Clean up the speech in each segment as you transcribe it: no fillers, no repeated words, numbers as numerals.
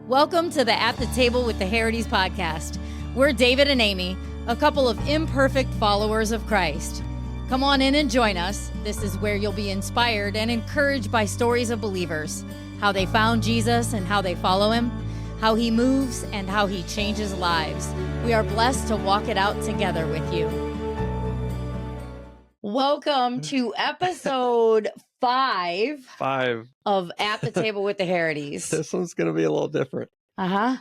Welcome to the At the Table with the Herities podcast. We're David and Amy, a couple of imperfect followers of Christ. Come on in and join us. This is where you'll be inspired and encouraged by stories of believers, how they found Jesus and how they follow him, how he moves and how he changes lives. We are blessed to walk it out together with you. Welcome to episode 5 of At the Table with the Herities. This one's going to be a little different. A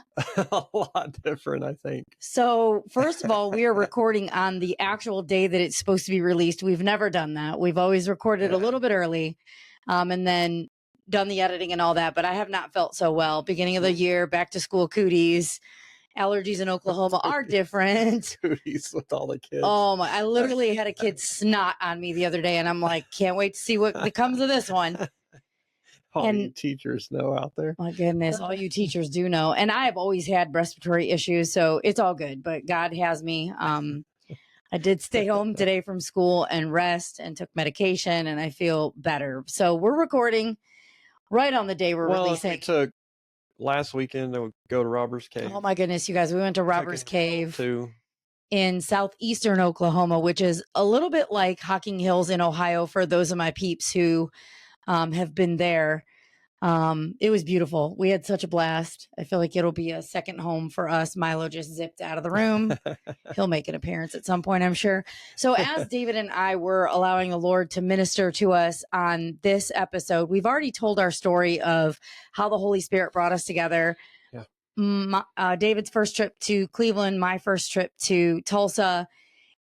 lot different, I think. So, first of all, we are recording on the actual day that it's supposed to be released. We've never done that. We've always recorded a little bit early and then done the editing and all that. But I have not felt so well. Beginning of the year, back to school cooties. Allergies in Oklahoma are different. Cooties with all the kids. Oh my, I literally had a kid snot on me the other day and I'm like, can't wait to see what comes of this one. All you teachers know out there. My goodness, all you teachers do know. And I have always had respiratory issues, so it's all good. But God has me. I did stay home today from school and rest and took medication, and I feel better. So we're recording right on the day we're releasing. We took last weekend to go to Robbers Cave. Oh my goodness, you guys, we went to Robbers Cave in southeastern Oklahoma, which is a little bit like Hocking Hills in Ohio for those of my peeps who have been there. It was beautiful. We had such a blast. I feel like it'll be a second home for us. Milo just zipped out of the room. He'll make an appearance at some point, I'm sure. So as David and I were allowing the Lord to minister to us on this episode, we've already told our story of how the Holy Spirit brought us together. David's first trip to Cleveland, my first trip to Tulsa.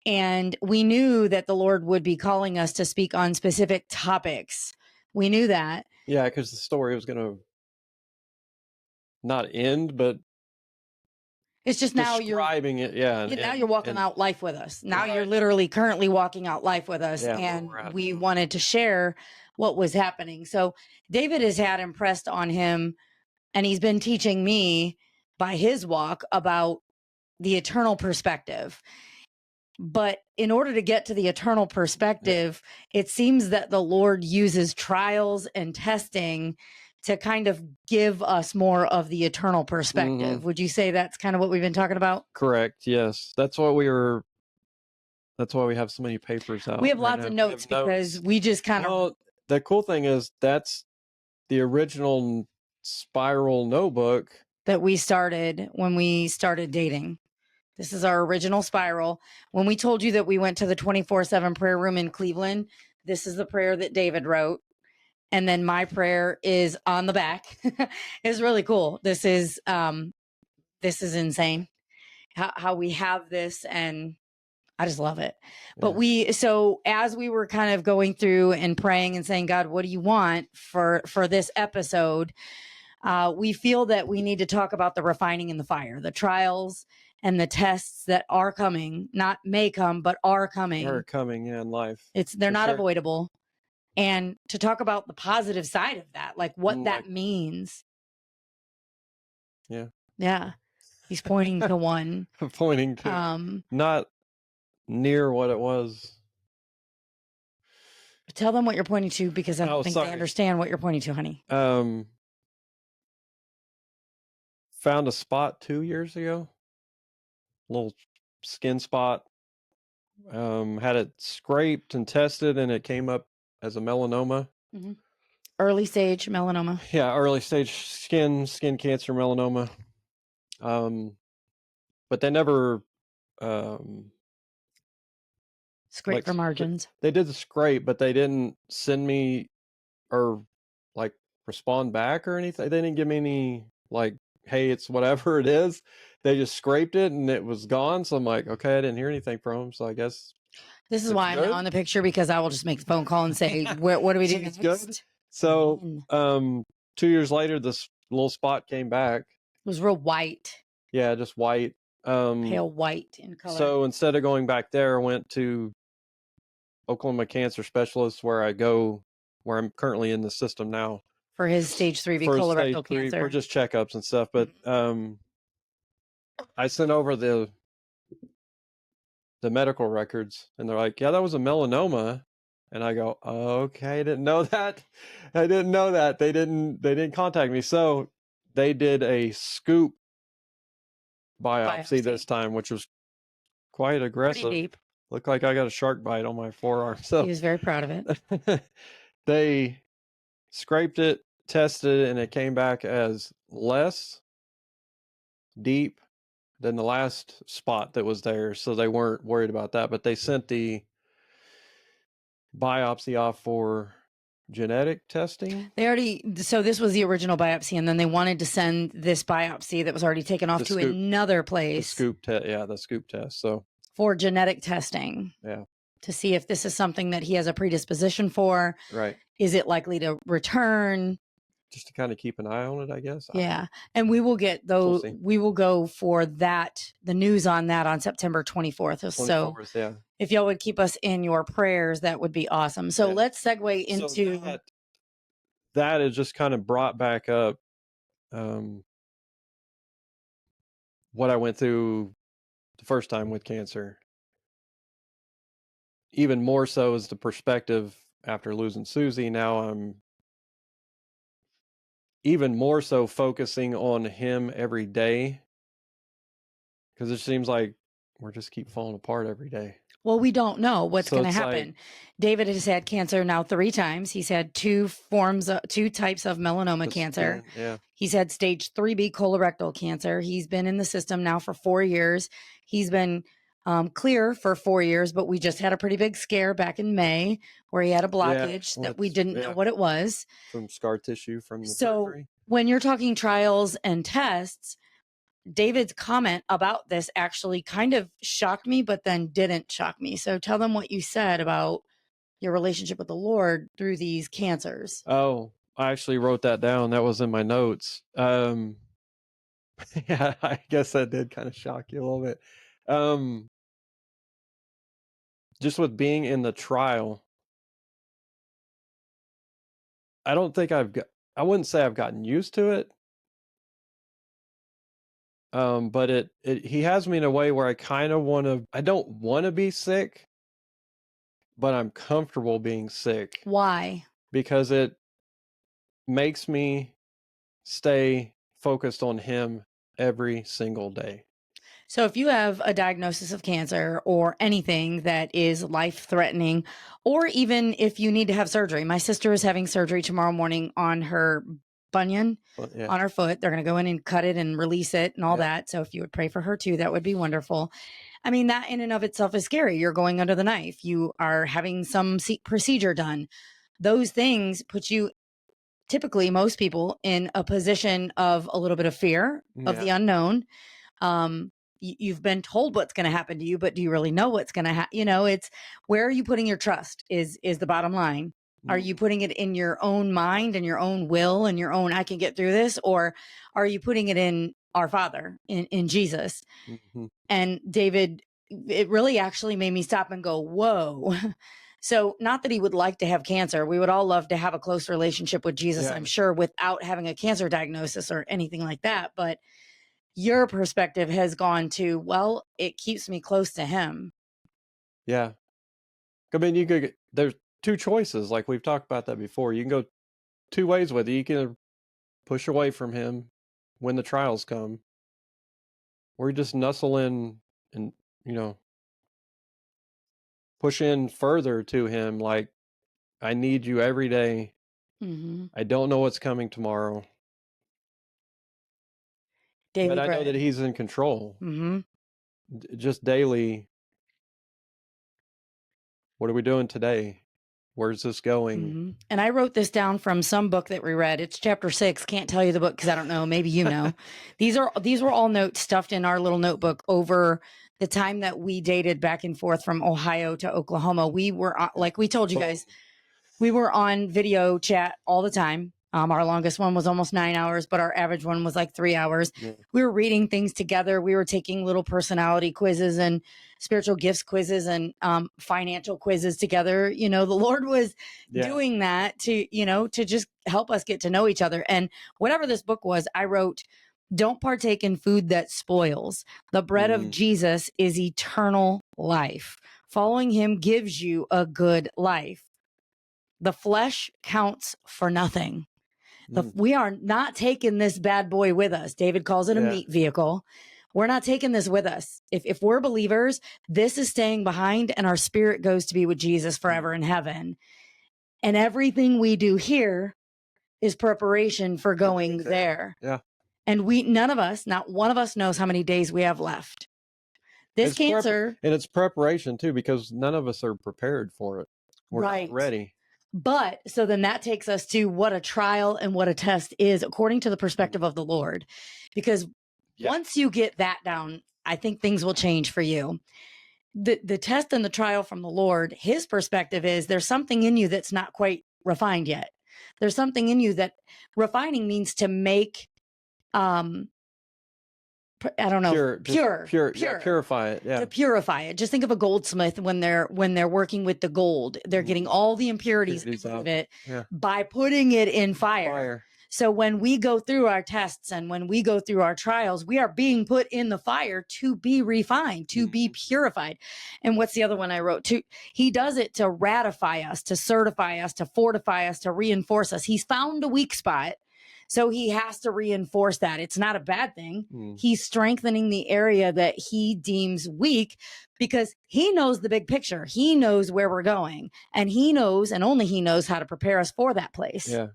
And we knew that the Lord would be calling us to speak on specific topics. We knew that. Yeah, because the story was going to not end, but it's just now you're describing it. Yeah. Now you're walking out life with us. Now you're literally currently walking out life with us. Yeah, and we wanted to share what was happening. So David has had impressed on him, and he's been teaching me by his walk about the eternal perspective. But in order to get to the eternal perspective, it seems that the Lord uses trials and testing to kind of give us more of the eternal perspective. Mm-hmm. Would you say that's kind of what we've been talking about? Correct. Yes. That's why we have so many papers out. We have lots of notes because we just kind of. The cool thing is that's the original spiral notebook that we started when we started dating. This is our original spiral. When we told you that we went to the 24/7 prayer room in Cleveland, this is the prayer that David wrote. And then my prayer is on the back. It's really cool. This is insane how we have this, and I just love it. Yeah. But so as we were kind of going through and praying and saying, God, what do you want for this episode? We feel that we need to talk about the refining in the fire, the trials and the tests that are coming, not may come, but are coming. Are coming in life. They're not avoidable. And to talk about the positive side of that, like what that means. Yeah. Yeah. He's pointing to one. Pointing to not near what it was. Tell them what you're pointing to, because I don't think they understand what you're pointing to, honey. Found a spot 2 years ago. Little skin spot. Had it scraped and tested, and it came up as a melanoma. Mm-hmm. Early stage melanoma. Yeah, early stage skin cancer melanoma. But they never scrape for margins. They did the scrape, but they didn't send me or respond back or anything. They didn't give me any hey, it's whatever it is. They just scraped it and it was gone. So I'm like, okay, I didn't hear anything from them. So I guess this is why I'm not on the picture, because I will just make the phone call and say, what do we do next? Good. So 2 years later, this little spot came back. It was real white. Yeah, just white. Pale white in color. So instead of going back there, I went to Oklahoma Cancer Specialist, where I'm currently in the system now. For his stage 3B colorectal cancer. For just checkups and stuff. But I sent over the medical records, and they're like, yeah, that was a melanoma. And I go, okay, I didn't know that. They didn't contact me. So they did a scoop biopsy this time, which was quite aggressive. Pretty deep. Looked like I got a shark bite on my forearm. So he was very proud of it. They scraped it, tested it, and it came back as less deep than the last spot that was there. So they weren't worried about that, but they sent the biopsy off for genetic testing. So this was the original biopsy, and then they wanted to send this biopsy that was already taken off to another place. The scoop test. So for genetic testing. Yeah. To see if this is something that he has a predisposition for. Right. Is it likely to return? Just to kind of keep an eye on it, I guess. Yeah. And we will get those. We will go for that, the news on that on September 24th. So yeah. If y'all would keep us in your prayers, that would be awesome. So let's segue into. So that is just kind of brought back up what I went through the first time with cancer. Even more so is the perspective after losing Susie. Now I'm even more so focusing on him every day, because it seems like we're just keep falling apart every day. Well, we don't know what's going to happen. David has had cancer now 3 times. He's had 2 types of melanoma cancer. Yeah. He's had stage 3B colorectal cancer. He's been in the system now for 4 years. He's been clear for 4 years, but we just had a pretty big scare back in May where he had a blockage that we didn't know what it was. From scar tissue from the surgery. When you're talking trials and tests, David's comment about this actually kind of shocked me, but then didn't shock me. So tell them what you said about your relationship with the Lord through these cancers. Oh, I actually wrote that down. That was in my notes. Yeah, I guess that did kind of shock you a little bit. Just with being in the trial, I don't think I wouldn't say I've gotten used to it. But he has me in a way where I don't want to be sick, but I'm comfortable being sick. Why? Because it makes me stay focused on him every single day. So if you have a diagnosis of cancer or anything that is life-threatening, or even if you need to have surgery, my sister is having surgery tomorrow morning on her bunion on her foot. They're going to go in and cut it and release it and all that. So if you would pray for her too, that would be wonderful. I mean, that in and of itself is scary. You're going under the knife. You are having some procedure done. Those things put you, typically most people, in a position of a little bit of fear of the unknown. You've been told what's going to happen to you, but do you really know what's going to happen? It's where are you putting your trust is the bottom line. Are you putting it in your own mind and your own will and your own, I can get through this? Or are you putting it in our Father, in Jesus? Mm-hmm. And David, it really actually made me stop and go, whoa. So not that he would like to have cancer. We would all love to have a close relationship with Jesus, I'm sure, without having a cancer diagnosis or anything like that. But your perspective has gone to, well, it keeps me close to him. Yeah. I mean, there's 2 choices. Like we've talked about that before. You can go 2 ways with it. You can push away from him when the trials come, or you just nuzzle in and, push in further to him. Like, I need you every day. Mm-hmm. I don't know what's coming tomorrow. Daily but I know that he's in control. Mm-hmm. Just daily. What are we doing today? Where's this going? Mm-hmm. And I wrote this down from some book that we read. It's chapter 6. Can't tell you the book because I don't know. Maybe you know. These were all notes stuffed in our little notebook over the time that we dated back and forth from Ohio to Oklahoma. We were, like we told you guys, we were on video chat all the time. Our longest one was almost 9 hours, but our average one was like 3 hours. Yeah. We were reading things together. We were taking little personality quizzes and spiritual gifts quizzes and financial quizzes together. The Lord was doing that to just help us get to know each other. And whatever this book was, I wrote, don't partake in food that spoils. The bread of Jesus is eternal life. Following him gives you a good life. The flesh counts for nothing. We are not taking this bad boy with us. David calls it a meat vehicle. We're not taking this with us. If we're believers, this is staying behind, and our spirit goes to be with Jesus forever in heaven. And everything we do here is preparation for going there. Yeah. And none of us, not one of us knows how many days we have left. This cancer. And it's preparation too, because none of us are prepared for it. We're not ready. But so then that takes us to what a trial and what a test is according to the perspective of the Lord. Because once you get that down, I think things will change for you. The test and the trial from the Lord, his perspective is there's something in you that's not quite refined yet. There's something in you that refining means to make, I don't know, purify it. Yeah. To purify it. Just think of a goldsmith when they're working with the gold, they're getting all the impurities out of it by putting it in fire. So when we go through our tests and when we go through our trials, we are being put in the fire to be refined, to be purified. And what's the other one I wrote? He does it to ratify us, to certify us, to fortify us, to reinforce us. He's found a weak spot. So he has to reinforce that. It's not a bad thing. He's strengthening the area that he deems weak because he knows the big picture. He knows where we're going, and he knows, and only he knows, how to prepare us for that place. Yeah.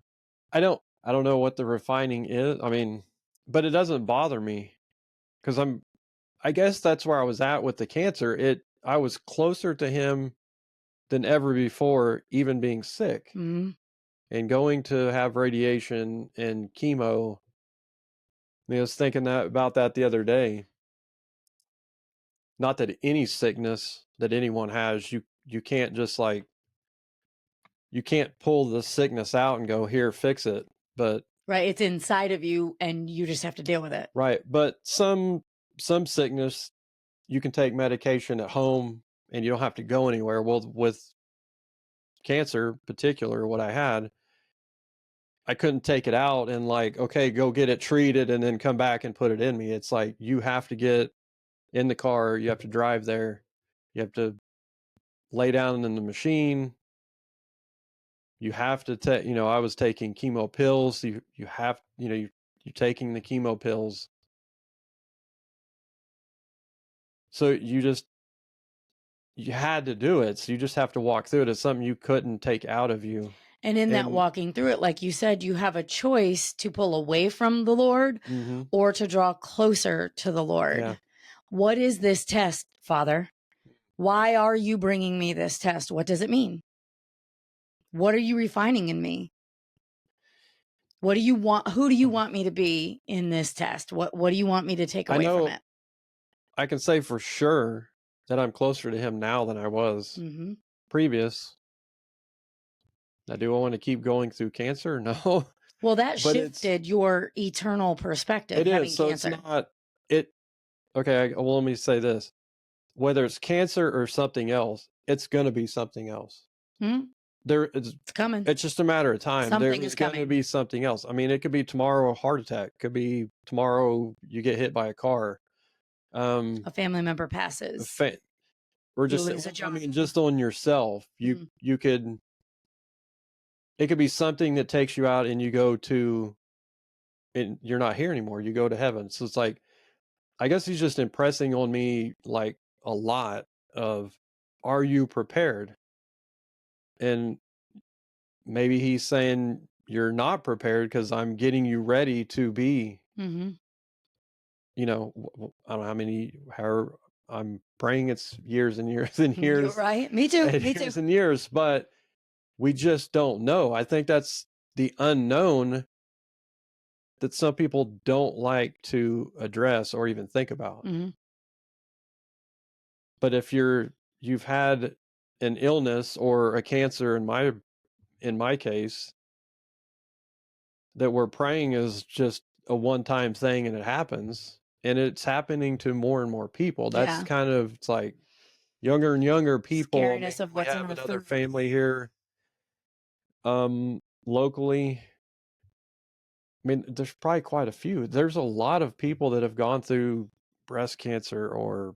I don't know what the refining is. I mean, but it doesn't bother me because I guess that's where I was at with the cancer. I was closer to him than ever before, even being sick. And going to have radiation and chemo. I was thinking about that the other day. Not that any sickness that anyone has, you can't just you can't pull the sickness out and go, here, fix it. But right, it's inside of you and you just have to deal with it. Right. But some sickness, you can take medication at home and you don't have to go anywhere. Well, with cancer, particular, what I had, I couldn't take it out and okay, go get it treated and then come back and put it in me. It's like you have to get in the car, you have to drive there, you have to lay down in the machine. You have to take, I was taking chemo pills. You have, you're taking the chemo pills. So you had to do it. So you just have to walk through it. It's something you couldn't take out of you. And in that walking through it, like you said, you have a choice to pull away from the Lord or to draw closer to the Lord. Yeah. What is this test, Father? Why are you bringing me this test? What does it mean? What are you refining in me? What do you want? Who do you want me to be in this test? What do you want me to take away from it? I can say for sure that I'm closer to him now than I was previous. Now, do I want to keep going through cancer? No. Well, that shifted your eternal perspective. It is. So cancer. It's not it. Okay. Well, let me say this: whether it's cancer or something else, it's going to be something else. It's coming. It's just a matter of time. There's going to be something else. I mean, it could be tomorrow a heart attack. Could be tomorrow you get hit by a car. A family member passes. Or just, I mean, just on yourself. You could. It could be something that takes you out and you go to, and you're not here anymore. You go to heaven. So it's like, I guess he's just impressing on me a lot of, are you prepared? And maybe he's saying you're not prepared because I'm getting you ready to be, I don't know however I'm praying it's years and years and years. You're right. Me too. Me years too. and years, but we just don't know. I think that's the unknown that some people don't like to address or even think about. But if you've had an illness or a cancer in my case, that we're praying is just a one-time thing and it happens, and it's happening to more and more people. That's kind of, it's like younger and younger people. Scariness of what's we have another family here locally. I mean, there's probably quite a few. There's a lot of people that have gone through breast cancer or,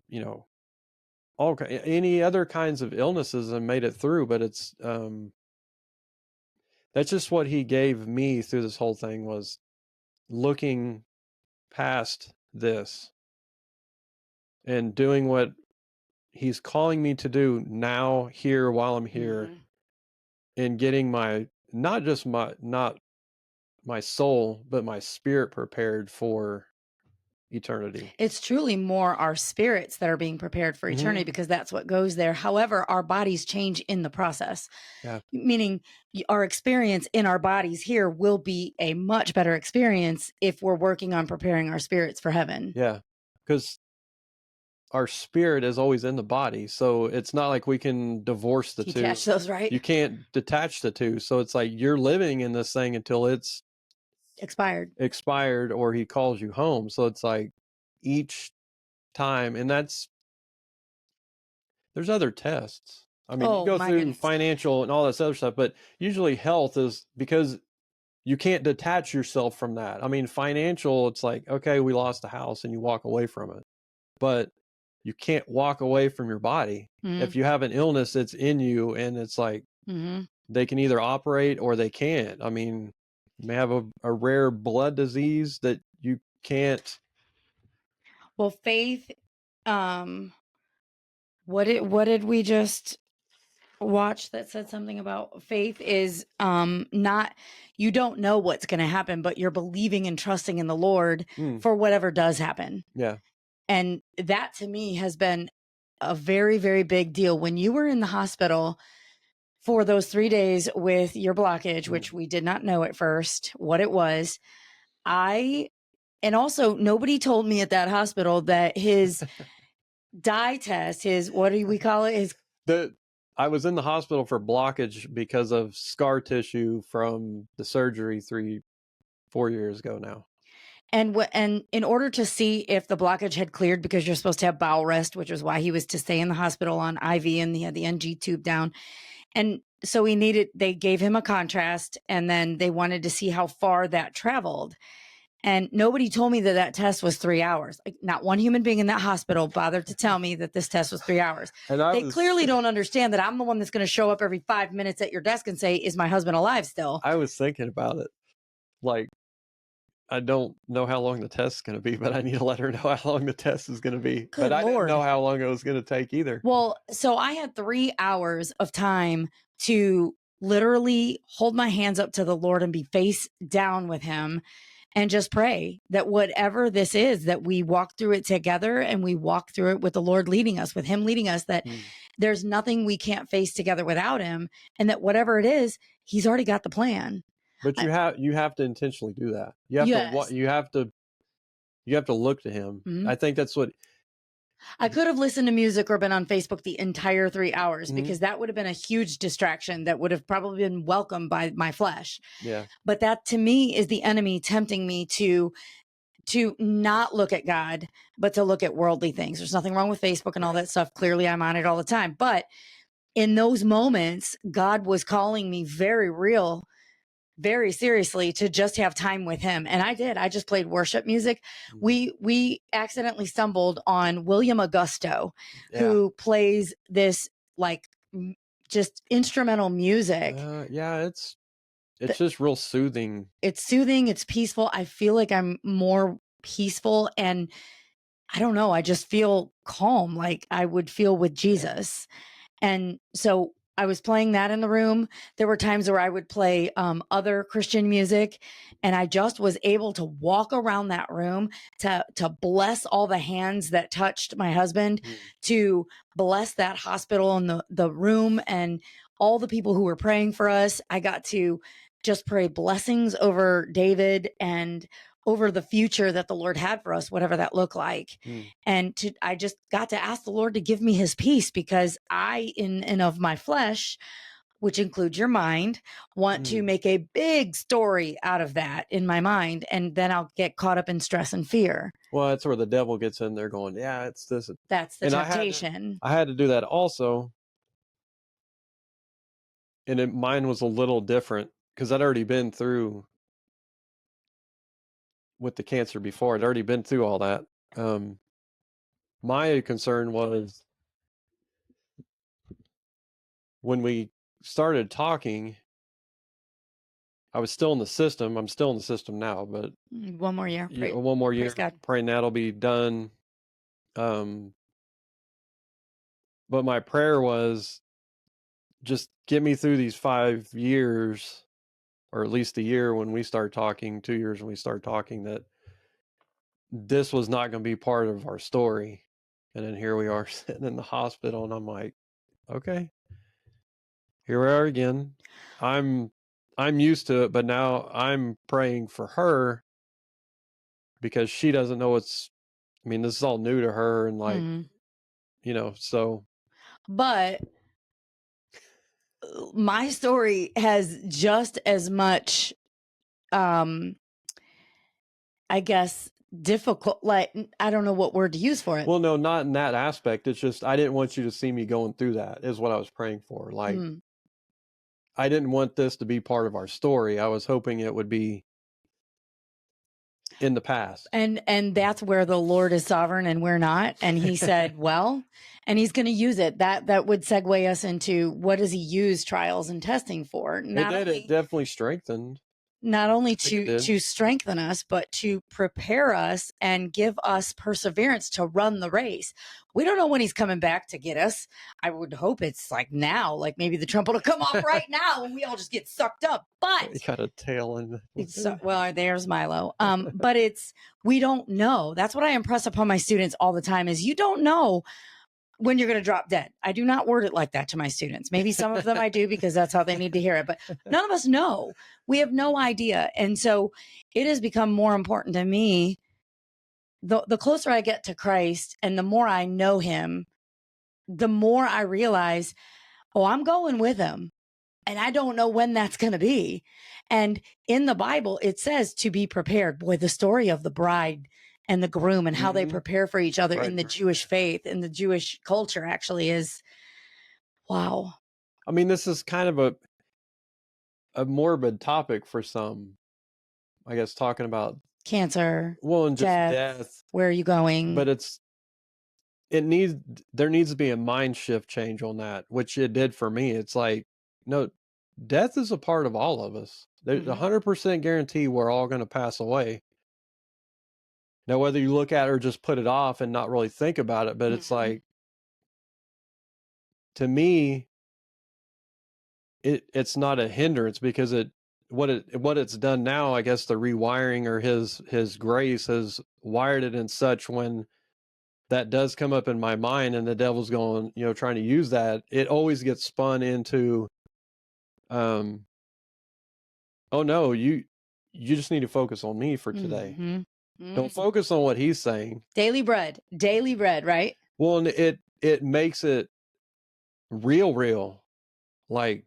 any other kinds of illnesses and made it through, but it's that's just what he gave me through this whole thing, was looking past this and doing what he's calling me to do now, here, while I'm here, and getting not my soul, but my spirit prepared for eternity. It's truly more our spirits that are being prepared for eternity, because that's what goes there. However, our bodies change in the process. Yeah. Meaning our experience in our bodies here will be a much better experience if we're working on preparing our spirits for heaven. Yeah. Because our spirit is always in the body. So it's not like we can divorce the two. Detach those, right? You can't detach the two. So it's like you're living in this thing until it's expired or he calls you home. So it's like each time, and there's other tests. I mean, you go through financial and all this other stuff, but usually health is, because you can't detach yourself from that. I mean, financial, it's like, okay, we lost a house and you walk away from it, but you can't walk away from your body. If you have an illness, it's in you, and it's like they can either operate or they can't. I mean, you may have a rare blood disease that you can't. Well, faith, what did we just watch that said something about faith is not, you don't know what's going to happen, but you're believing and trusting in the Lord for whatever does happen. Yeah. And that to me has been a very, very big deal. When you were in the hospital for those 3 days with your blockage, which we did not know at first what it was, and also nobody told me at that hospital that his dye test, his, what do we call it? I was in the hospital for blockage because of scar tissue from the surgery 4 years ago now. And in order to see if the blockage had cleared, because you're supposed to have bowel rest, which is why he was to stay in the hospital on IV, and he had the NG tube down. And so they gave him a contrast, and then they wanted to see how far that traveled. And nobody told me that test was 3 hours. Like, not one human being in that hospital bothered to tell me that this test was 3 hours. And they clearly don't understand that I'm the one that's going to show up every 5 minutes at your desk and say, is my husband alive still? I was thinking about it. Like, I don't know how long the test is going to be, but I need to let her know how long the test is going to be. Good Lord. I didn't know how long it was going to take either. Well, so I had 3 hours of time to literally hold my hands up to the Lord and be face down with him and just pray that whatever this is, that we walk through it together, and we walk through it with the Lord leading us, with him leading us, that there's nothing we can't face together without him, and that whatever it is, he's already got the plan. But you have to intentionally do that. You have to look to him. I think that's what I could have listened to music or been on Facebook the entire 3 hours, because that would have been a huge distraction that would have probably been welcomed by my flesh. Yeah. But that to me is the enemy tempting me to not look at God, but to look at worldly things. There's nothing wrong with Facebook and all that stuff. Clearly I'm on it all the time. But in those moments, God was calling me very seriously to just have time with him. And I did. I just played worship music. We accidentally stumbled on William Augusto, who plays this like just instrumental music. It's just real soothing. It's soothing. It's peaceful. I feel like I'm more peaceful, and I don't know, I just feel calm, like I would feel with Jesus. And so I was playing that in the room. There were times where I would play other Christian music, and I just was able to walk around that room to bless all the hands that touched my husband, to bless that hospital and the room and all the people who were praying for us. I got to just pray blessings over David and over the future that the Lord had for us, whatever that looked like. And I just got to ask the Lord to give me his peace, because I, in and of my flesh, which includes your mind, want to make a big story out of that in my mind. And then I'll get caught up in stress and fear. Well, that's where the devil gets in there going, yeah, it's this. That's the temptation. I had to do that also. And mine was a little different, because I'd already been through with the cancer before. I'd already been through all that. My concern was when we started talking, I was still in the system. I'm still in the system now, but one more year. One more year. Praise God. Praying that'll be done. But my prayer was just get me through these 5 years, or at least a year when we start talking, 2 years when we start talking, that this was not going to be part of our story. And then here we are sitting in the hospital, and I'm like, okay, here we are again. I'm used to it, but now I'm praying for her because she doesn't know this is all new to her, and like, so. But my story has just as much, I guess, difficult, like, I don't know what word to use for it. Well, no, not in that aspect. It's just, I didn't want you to see me going through that, is what I was praying for. Like, I didn't want this to be part of our story. I was hoping it would be in the past. And that's where the Lord is sovereign and we're not. And he said, well, and he's going to use it. That would segue us into, what does he use trials and testing for? It definitely strengthened. Not only to strengthen us, but to prepare us and give us perseverance to run the race. We don't know when he's coming back to get us. I would hope it's like now, like maybe the trumpet will come off right now and we all just get sucked up. But you got a tail in the well, there's Milo. But we don't know. That's what I impress upon my students all the time, is you don't know when you're going to drop dead. I do not word it like that to my students. Maybe some of them I do because that's how they need to hear it, but none of us know. We have no idea. And so it has become more important to me. The closer I get to Christ and the more I know him, the more I realize, oh, I'm going with him. And I don't know when that's going to be. And in the Bible, it says to be prepared. Boy, the story of the bride and the groom and how they prepare for each other in the Jewish faith and the Jewish culture actually is, wow. I mean, this is kind of a morbid topic for some, I guess, talking about cancer, and just death. Where are you going? But there needs to be a mind shift change on that, which it did for me. It's like, no, death is a part of all of us. There's 100% guarantee we're all going to pass away. Now, whether you look at it or just put it off and not really think about it, but it's like, to me, it's not a hindrance, because what it's done now, I guess the rewiring or his grace has wired it in such, when that does come up in my mind and the devil's going, trying to use that, it always gets spun into, oh no, you just need to focus on me for today. Don't focus on what he's saying. Daily bread, right? Well, and it makes it real. Like,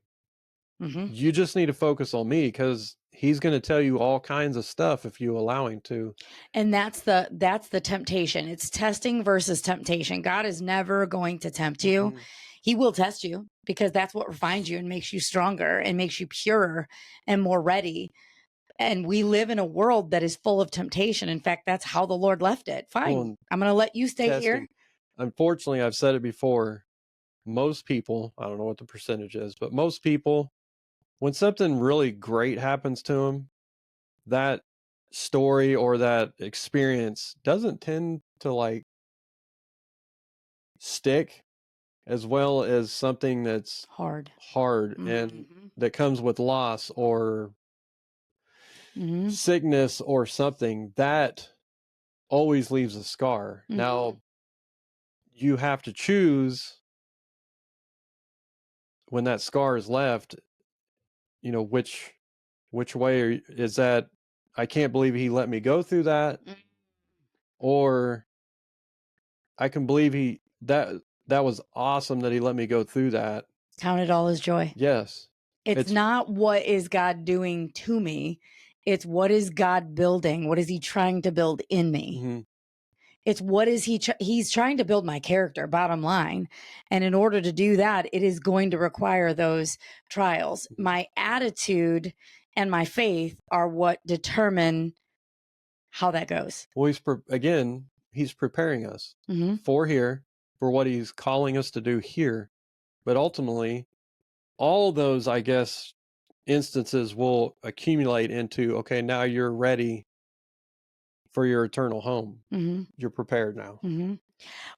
you just need to focus on me, because he's going to tell you all kinds of stuff if you allow him to. And that's the temptation. It's testing versus temptation. God is never going to tempt you. He will test you, because that's what refines you and makes you stronger and makes you purer and more ready. And we live in a world that is full of temptation. In fact, that's how the Lord left it. Fine. Well, I'm going to let you stay here. Unfortunately, I've said it before. Most people, I don't know what the percentage is, but most people, when something really great happens to them, that story or that experience doesn't tend to like stick as well as something that's hard and that comes with loss or sickness or something that always leaves a scar. Now, you have to choose, when that scar is left, which way is that? I can't believe he let me go through that, or I can believe that was awesome that he let me go through that. Count it all as joy. Yes. It's not what is God doing to me. It's what is God building? What is he trying to build in me? It's what is he's trying to build my character, bottom line. And in order to do that, it is going to require those trials. My attitude and my faith are what determine how that goes. Well, he's preparing us for what he's calling us to do here. But ultimately, all those, I guess, instances will accumulate into, okay, now you're ready for your eternal home. Mm-hmm. You're prepared now. Mm-hmm.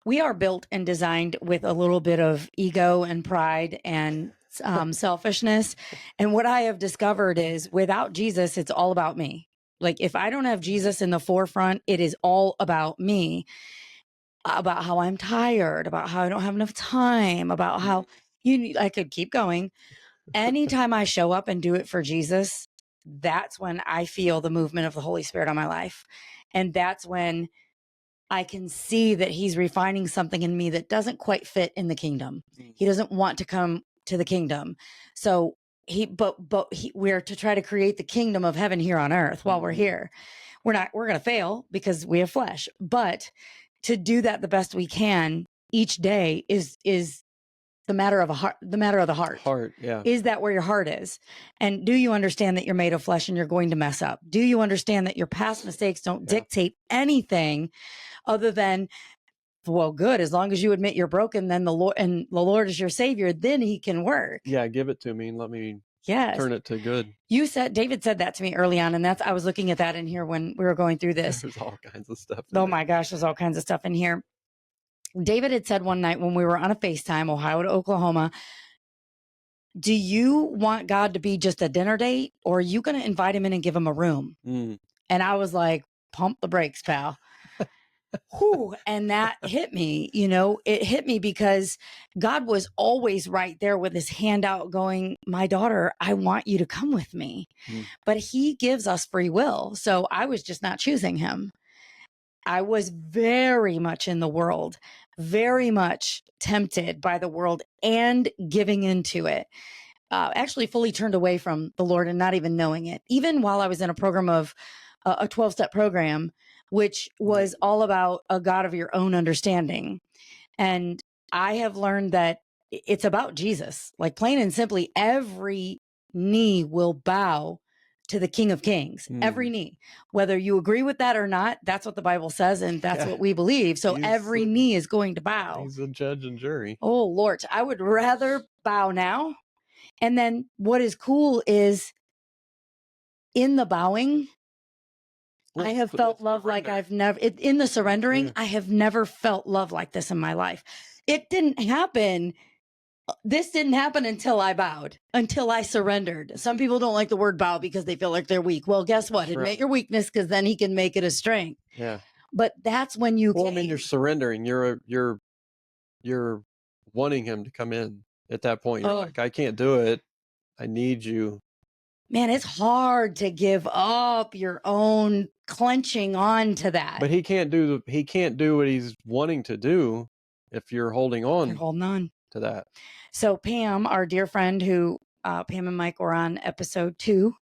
We are built and designed with a little bit of ego and pride and selfishness. And what I have discovered is without Jesus, it's all about me. Like if I don't have Jesus in the forefront, it is all about me, about how I'm tired, about how I don't have enough time, about how I could keep going. Anytime I show up and do it for Jesus, that's when I feel the movement of the Holy Spirit on my life. And that's when I can see that he's refining something in me that doesn't quite fit in the kingdom. He doesn't want to come to the kingdom. So we're to try to create the kingdom of heaven here on earth while we're here. We're going to fail because we have flesh, but to do that the best we can each day is the matter of the heart. Yeah. Is that where your heart is? And do you understand that you're made of flesh and you're going to mess up? Do you understand that your past mistakes don't dictate anything other than, well, good, as long as you admit you're broken, then the Lord is your savior, then he can work. Yeah, give it to me and let me turn it to good. David said that to me early on, and I was looking at that in here when we were going through this. There's all kinds of stuff. Oh my gosh, there's all kinds of stuff in here. David had said one night when we were on a FaceTime, Ohio to Oklahoma, do you want God to be just a dinner date, or are you going to invite him in and give him a room? And I was like, pump the brakes, pal. Whew, and that hit me, it hit me because God was always right there with his hand out going, my daughter, I want you to come with me. But he gives us free will. So I was just not choosing him. I was very much in the world, very much tempted by the world and giving into it. Actually fully turned away from the Lord and not even knowing it. Even while I was in a program of a 12-step program, which was all about a God of your own understanding. And I have learned that it's about Jesus. Like plain and simply, every knee will bow to the King of Kings, every knee, whether you agree with that or not. That's what the Bible says. And that's what we believe. So every knee is going to bow. He's a judge and jury. Oh Lord, I would rather bow now. And then what is cool is in the bowing, I have felt love like I've never, in the surrendering, I have never felt love like this in my life. It didn't happen. This didn't happen until I bowed, until I surrendered. Some people don't like the word bow because they feel like they're weak. Well, guess what? Admit your weakness, because then he can make it a strength. Yeah. But that's when you I mean, you're surrendering. You're wanting him to come in at that point. You're like, I can't do it. I need you. Man, it's hard to give up your own clenching on to that. But he can't do what he's wanting to do if you're holding on. You're holding on to that. So Pam, our dear friend who Pam and Mike were on episode 2.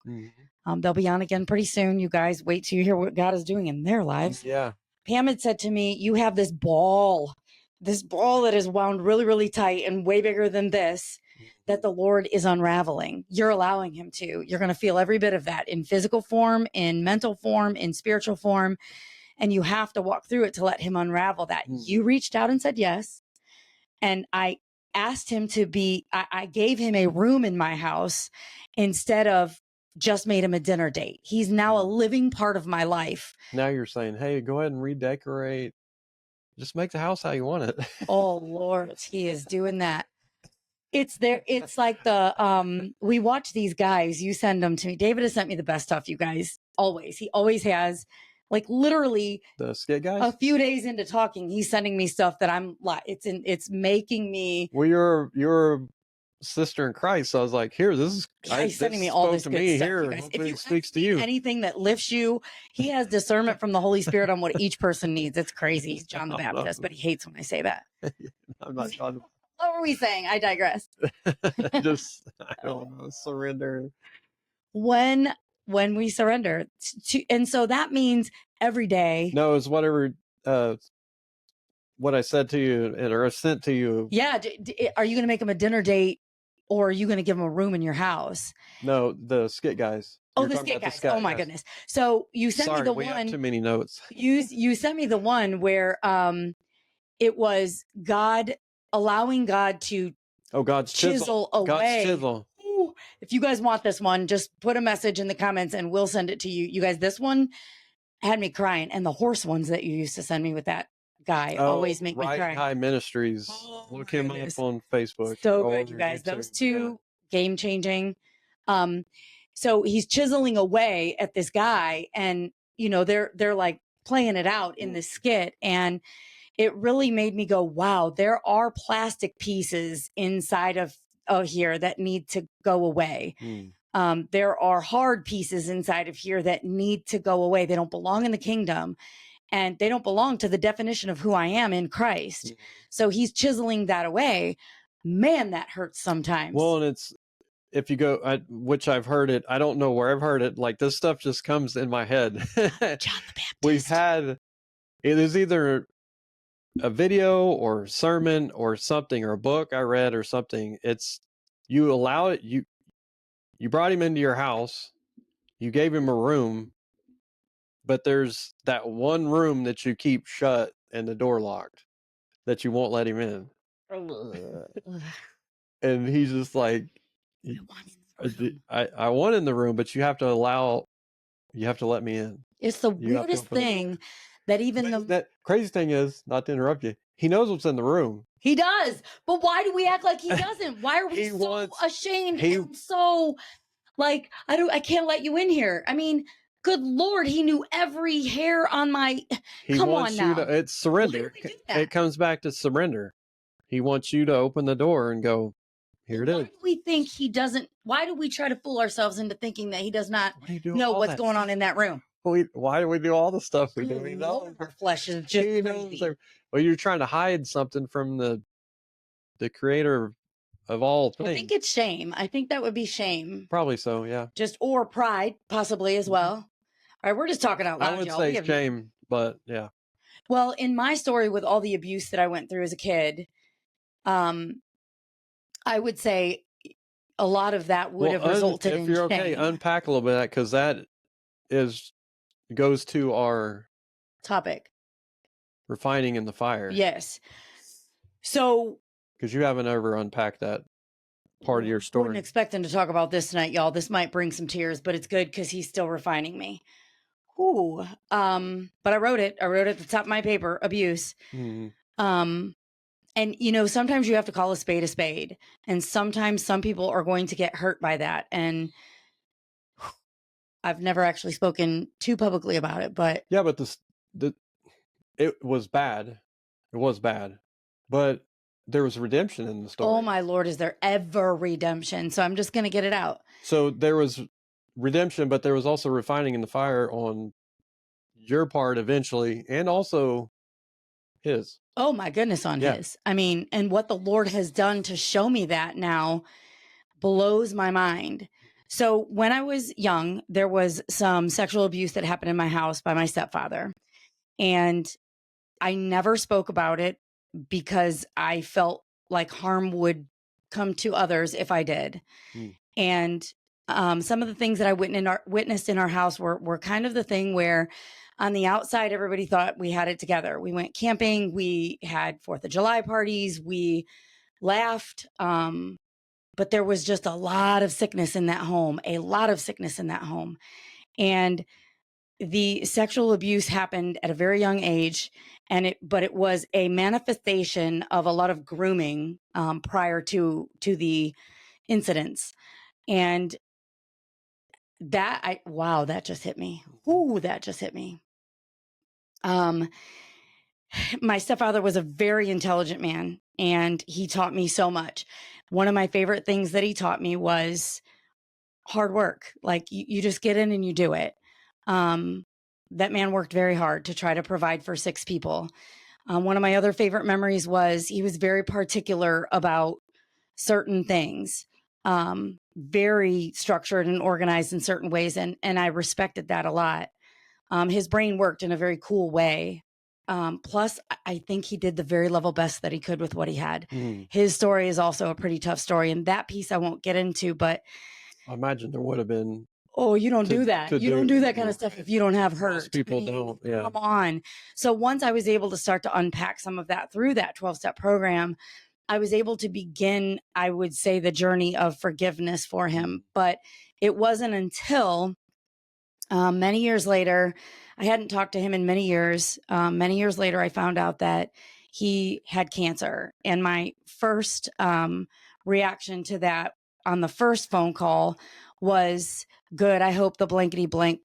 They'll be on again pretty soon. You guys wait till you hear what God is doing in their lives. Yeah. Pam had said to me, you have this ball that is wound really, really tight and way bigger than this, that the Lord is unraveling. You're allowing him to. You're going to feel every bit of that in physical form, in mental form, in spiritual form. And you have to walk through it to let him unravel that. You reached out and said yes. And I asked him to I gave him a room in my house instead of just made him a dinner date. He's now a living part of my life. Now you're saying, hey, go ahead and redecorate. Just make the house how you want it. Oh, Lord, he is doing that. It's there. It's like we watch these guys. You send them to me. David has sent me the best stuff, you guys. Always. He always has. Like literally the skit guys. A few days into talking, he's sending me stuff that I'm like, it's making me. Well, you're a sister in Christ. So I was like, here, he's sending me all this good stuff. Here, if you speaks to you. Anything that lifts you, he has discernment from the Holy Spirit on what each person needs. It's crazy. He's John the Baptist, but he hates when I say that. I'm not John. What were we saying? I digress. I don't know. Surrender. When we surrender and so that means every day. No, it's whatever what I said to you or sent to you. Yeah. Are you going to make him a dinner date, or are you going to give him a room in your house? No, the skit guys. The skit guys. Oh my goodness. So you sent me the one. Have too many notes. You sent me the one where it was God allowing God to God's chisel away. God's chisel. Ooh, if you guys want this one, just put a message in the comments and we'll send it to you. You guys, this one had me crying. And the horse ones that you used to send me with that guy always make me cry. Right High Ministries. Look him up on Facebook. So good, you guys. Those two, game changing. So he's chiseling away at this guy, and you know, they're like playing it out in this skit, and it really made me go, wow, there are plastic pieces inside of here that need to go away. There are hard pieces inside of here that need to go away. They don't belong in the kingdom, and they don't belong to the definition of who I am in Christ. So he's chiseling that away. Man, that hurts sometimes. Well, and it's, if you go, which I've heard it, I don't know where I've heard it, like this stuff just comes in my head. John the Baptist. We've had, it is either a video or sermon or something, or a book I read or something. It's, you allow it, you brought him into your house, you gave him a room, but there's that one room that you keep shut and the door locked that you won't let him in. And he's just like, I want in the room, but you have to let me in. It's the weirdest thing that even that crazy thing is, not to interrupt you, he knows what's in the room. He does. But why do we act like he doesn't? Why are we so ashamed? And so like, I can't let you in here. I mean, good Lord, he knew every hair on my, come on now. It's surrender. It comes back to surrender. He wants you to open the door and go, here it is. Why do we think he doesn't? Why do we try to fool ourselves into thinking that he does not know what's going on in that room? Why do we do all the stuff we do? Our flesh is just crazy. Well, you're trying to hide something from the creator of all things. I think it's shame. I think that would be shame. Probably so, yeah. Or pride, possibly as well. All right, we're just talking out loud. I would say shame, but yeah. Well, in my story with all the abuse that I went through as a kid, I would say a lot of that would have resulted in shame. If you're okay, unpack a little bit of that, because that goes to our topic. Refining in the fire. Yes. So, because you haven't ever unpacked that part of your story. I wasn't expecting to talk about this tonight, y'all. This might bring some tears, but it's good because he's still refining me. Ooh. But I wrote it. I wrote it at the top of my paper, abuse. And, you know, sometimes you have to call a spade, and sometimes some people are going to get hurt by that. And I've never actually spoken too publicly about it, but yeah, but it was bad. It was bad, but there was redemption in the story. Oh my Lord, is there ever redemption? So I'm just going to get it out. So there was redemption, but there was also refining in the fire on your part eventually, and also his. Oh my goodness, on his. I mean, and what the Lord has done to show me that now blows my mind. So when I was young, there was some sexual abuse that happened in my house by my stepfather. And I never spoke about it because I felt like harm would come to others if I did. And some of the things that I witnessed in our house were kind of the thing where on the outside, everybody thought we had it together. We went camping. We had 4th of July parties. We laughed. But there was just a lot of sickness in that home, And the sexual abuse happened at a very young age, but it was a manifestation of a lot of grooming prior to the incidents. And that just hit me. Ooh, that just hit me. My stepfather was a very intelligent man, and he taught me so much. One of my favorite things that he taught me was hard work. Like you just get in and you do it. That man worked very hard to try to provide for 6 people. One of my other favorite memories was he was very particular about certain things, very structured and organized in certain ways. And I respected that a lot. His brain worked in a very cool way. Plus, I think he did the very level best that he could with what he had. His story is also a pretty tough story. And that piece I won't get into, but I imagine there would have been. Oh, you don't do that. You don't do that kind of stuff if you don't have hurt. Most people don't. Yeah. Come on. So once I was able to start to unpack some of that through that 12-step program, I was able to begin, I would say, the journey of forgiveness for him. But it wasn't until many years later, I hadn't talked to him in many years. Many years later, I found out that he had cancer. And my first reaction to that on the first phone call was, good, I hope the blankety blank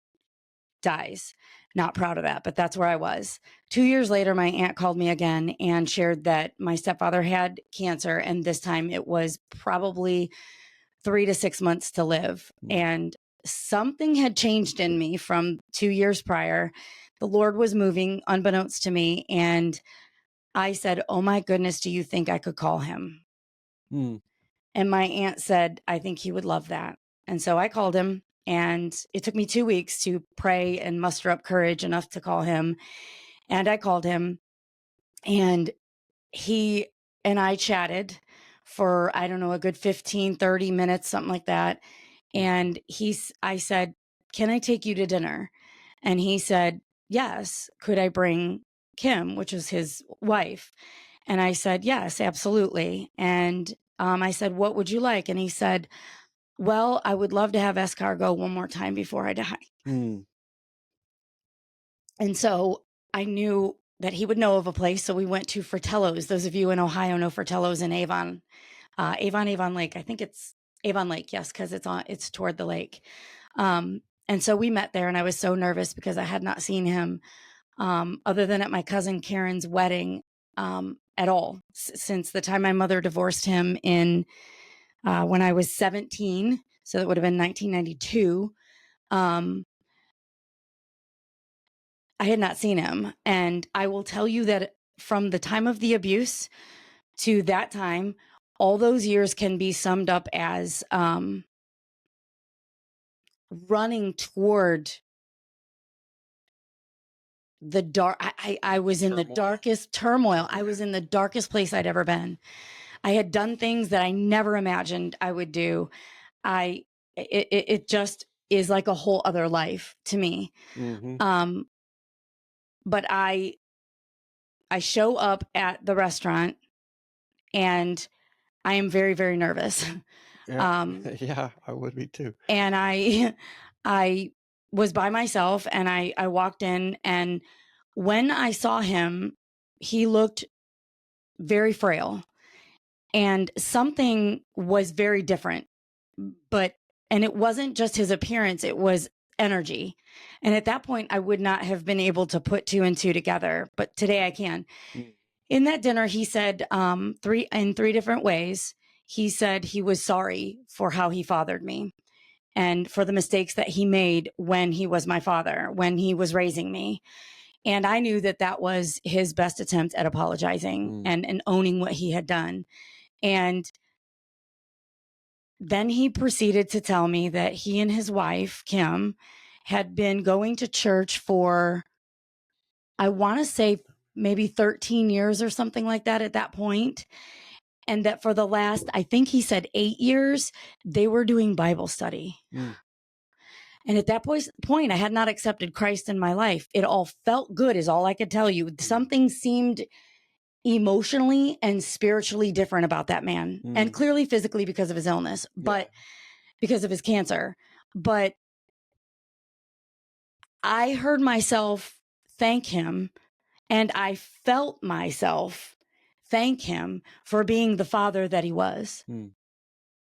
dies. Not proud of that, but that's where I was. 2 years later, my aunt called me again and shared that my stepfather had cancer. And this time it was probably 3 to 6 months to live. And something had changed in me from 2 years prior. The Lord was moving unbeknownst to me. And I said, oh my goodness, do you think I could call him? And my aunt said, I think he would love that. And so I called him, and it took me 2 weeks to pray and muster up courage enough to call him. And I called him, and he and I chatted for, I don't know, a good 15, 30 minutes, something like that. And I said, can I take you to dinner? And he said, yes. Could I bring Kim, which was his wife? And I said, yes, absolutely. And I said, what would you like? And he said, well, I would love to have escargot one more time before I die. And so I knew that he would know of a place. So we went to Fratello's. Those of you in Ohio know Fratello's in Avon Lake. I think it's Avon Lake. Yes. Cause it's toward the lake. And so we met there, and I was so nervous because I had not seen him, other than at my cousin Karen's wedding, at all since the time my mother divorced him in, when I was 17. So that would have been 1992. I had not seen him. And I will tell you that from the time of the abuse to that time, all those years can be summed up as running toward the dark. I was in the darkest turmoil. I was in the darkest place I'd ever been. I had done things that I never imagined I would do. It just is like a whole other life to me. But I show up at the restaurant, and I am very, very nervous. Yeah, I would be too. And I was by myself, and I walked in, and when I saw him, he looked very frail, and something was very different. And it wasn't just his appearance, it was energy. And at that point, I would not have been able to put 2 and 2 together, but today I can. In that dinner, he said, in 3 different ways, he said he was sorry for how he fathered me and for the mistakes that he made when he was my father, when he was raising me. And I knew that that was his best attempt at apologizing and owning what he had done. And then he proceeded to tell me that he and his wife, Kim, had been going to church for, I want to say, maybe 13 years or something like that at that point. And that for the last, I think he said 8 years, they were doing Bible study. And at that point, I had not accepted Christ in my life. It all felt good is all I could tell you. Something seemed emotionally and spiritually different about that man, and clearly physically because of his illness, but because of his cancer. But I heard myself thank him, and I felt myself thank him for being the father that he was.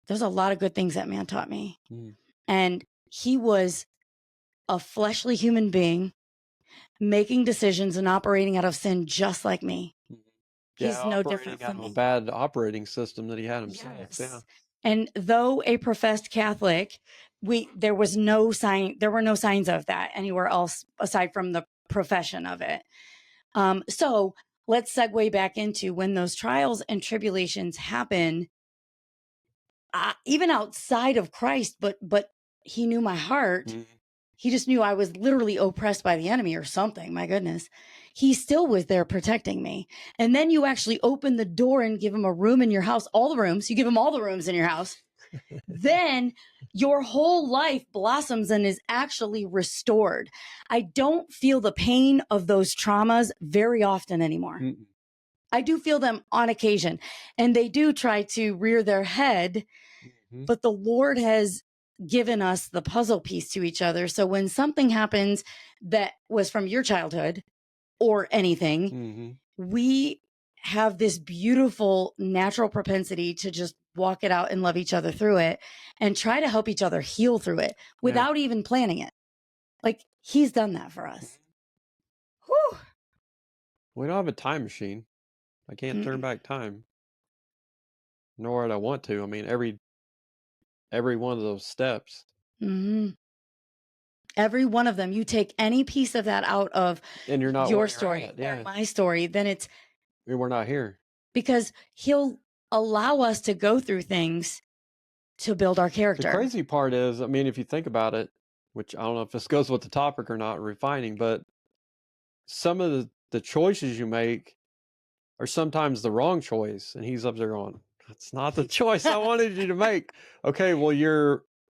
There's a lot of good things that man taught me. And he was a fleshly human being making decisions and operating out of sin just like me. He's no different from me. A bad operating system that he had himself. Yes. Yeah. And though a professed Catholic, there were no signs of that anywhere else aside from the profession of it. So let's segue back into when those trials and tribulations happen, even outside of Christ, but he knew my heart. He just knew I was literally oppressed by the enemy or something. My goodness. He still was there protecting me. And then you actually open the door and give him a room in your house, all the rooms. You give him all the rooms in your house. Then your whole life blossoms and is actually restored. I don't feel the pain of those traumas very often anymore. I do feel them on occasion, and they do try to rear their head, but the Lord has given us the puzzle piece to each other. So when something happens that was from your childhood or anything, we have this beautiful natural propensity to just walk it out and love each other through it and try to help each other heal through it without even planning it. Like, he's done that for us. Whew. We don't have a time machine. I can't turn back time. Nor would I want to. I mean, every one of those steps. Every one of them, you take any piece of that out of and you're not your story or my story, then it's we're not here. Because he'll allow us to go through things to build our character. The crazy part is, I mean, if you think about it, which I don't know if this goes with the topic or not, refining, but some of the choices you make are sometimes the wrong choice. And he's up there going, that's not the choice I wanted you to make. Okay, well,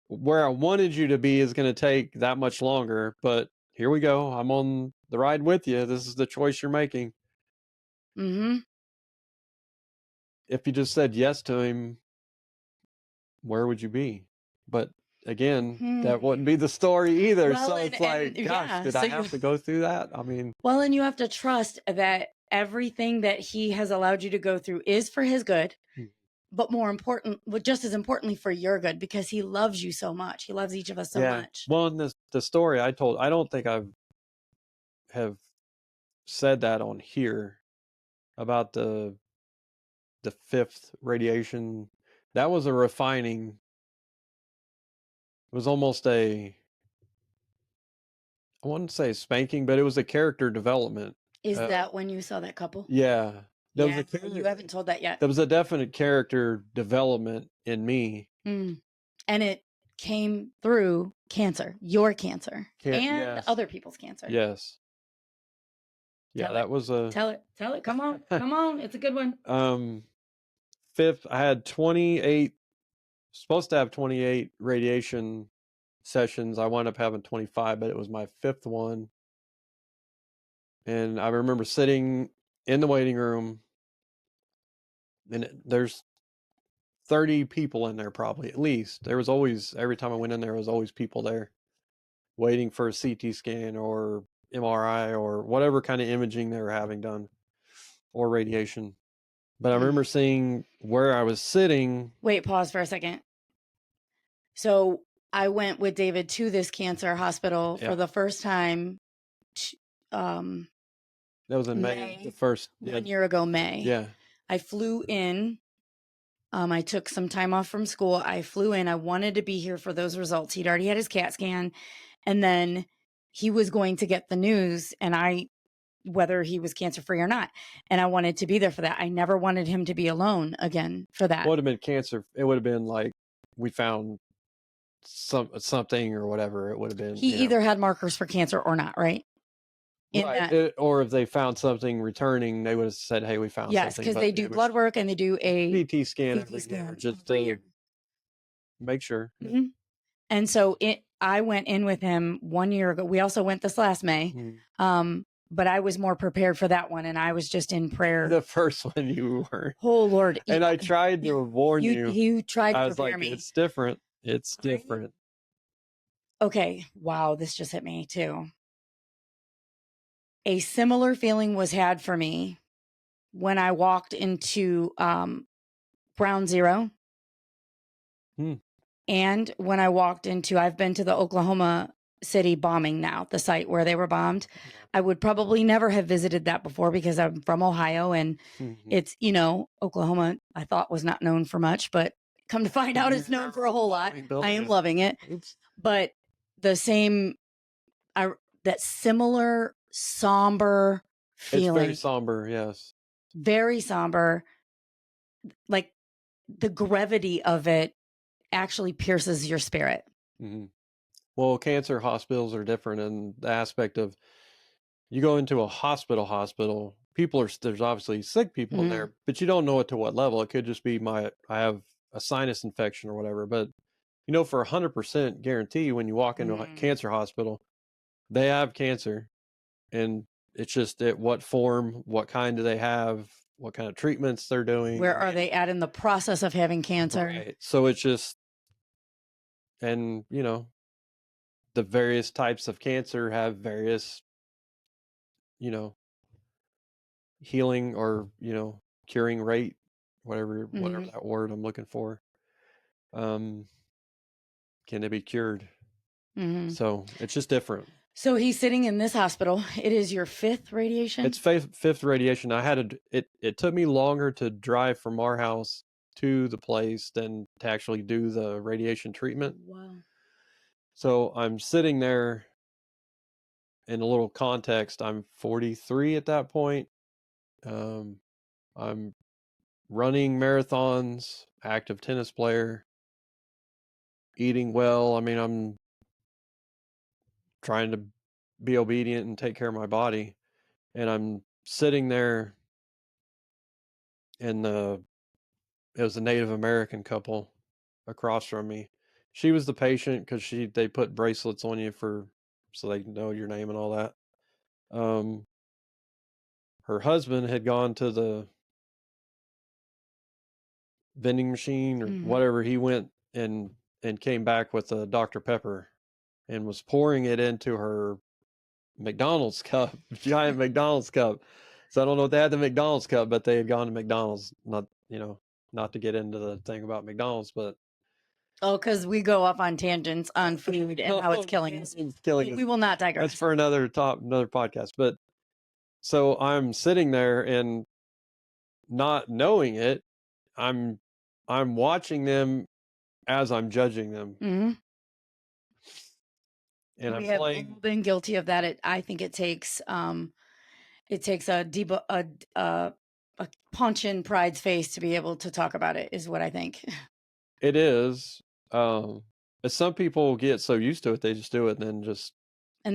where I wanted you to be is going to take that much longer, but here we go. I'm on the ride with you. This is the choice you're making. If you just said yes to him, where would you be? But again, that wouldn't be the story either. Well, so it's gosh, did I have to go through that? I mean, well, and you have to trust that everything that he has allowed you to go through is for his good, but more important, just as importantly, for your good, because he loves you so much. He loves each of us so much. Well, in the story I told, I don't think have said that on here about the fifth radiation. That was a refining. It was almost I wouldn't say spanking, but it was a character development. Is that when you saw that couple? Yeah. You haven't told that yet. There was a definite character development in me. And it came through cancer, your cancer, and other people's cancer. Yes. Yeah, that was a... Tell it. Come on. Come on. It's a good one. Fifth, I had 28, supposed to have 28 radiation sessions. I wound up having 25, but it was my fifth one. And I remember sitting in the waiting room, and there's 30 people in there probably, at least. There was always, every time I went in there was always people there waiting for a CT scan or MRI or whatever kind of imaging they were having done, or radiation. But I remember seeing where I was sitting. Wait, pause for a second. So I went with David to this cancer hospital for the first time. That was in May. The first 1 year ago, May. Yeah. I flew in. I took some time off from school. I flew in. I wanted to be here for those results. He'd already had his CAT scan, and then he was going to get the news, and whether he was cancer free or not. And I wanted to be there for that. I never wanted him to be alone again for that. It would have been cancer. It would have been like we found something or whatever. It would have been. He either had markers for cancer or not, right? Or if they found something returning, they would have said, "Hey, we found something." Yes, because they do blood work and they do a CT scan every year just to make sure. And so I went in with him 1 year ago. We also went this last May. But I was more prepared for that one, and I was just in prayer. The first one you weren't. Oh, Lord. And I tried to warn you. You tried to prepare me. It's different. It's different. Okay. Wow, this just hit me, too. A similar feeling was had for me when I walked into Ground Zero. And when I walked into, I've been to the Oklahoma City bombing now, the site where they were bombed. I would probably never have visited that before because I'm from Ohio, and it's, Oklahoma I thought was not known for much, but come to find out it's known for a whole lot. I am loving it. But that similar somber feeling. It's very somber, yes. Very somber. Like the gravity of it actually pierces your spirit. Well, cancer hospitals are different in the aspect of you go into a hospital, there's obviously sick people in there, but you don't know it to what level. It could just be I have a sinus infection or whatever. But, for 100% guarantee when you walk into a cancer hospital, they have cancer. And it's just what form, what kind do they have? what kind of treatments they're doing. Where are they at in the process of having cancer? Right. So it's just, and you know, the various types of cancer have various, you know, healing or, you know, curing rate, whatever that word I'm looking for. Can it be cured? So it's just different. So he's sitting in this hospital. It is your 5th radiation? It's fifth radiation. I had it took me longer to drive from our house to the place than to actually do the radiation treatment. Wow. So I'm sitting there. In a little context, I'm 43 at that point. I'm running marathons, active tennis player, eating well. I mean, I'm trying to be obedient and take care of my body. And I'm sitting there, and it was a Native American couple across from me. She was the patient because they put bracelets on you so they know your name and all that. Her husband had gone to the vending machine or whatever. He went and came back with a Dr. Pepper and was pouring it into her McDonald's cup, giant McDonald's cup. So I don't know if they had the McDonald's cup, but they had gone to McDonald's. Not, you know, not to get into the thing about McDonald's, but because we go off on tangents on food and how it's killing us. We will not digress. That's for another podcast. But so I'm sitting there and not knowing it, I'm watching them as I'm judging them. And we have all been guilty of that. I think it takes a punch in pride's face to be able to talk about it, is what I think. It is. Some people get so used to it, they just do it and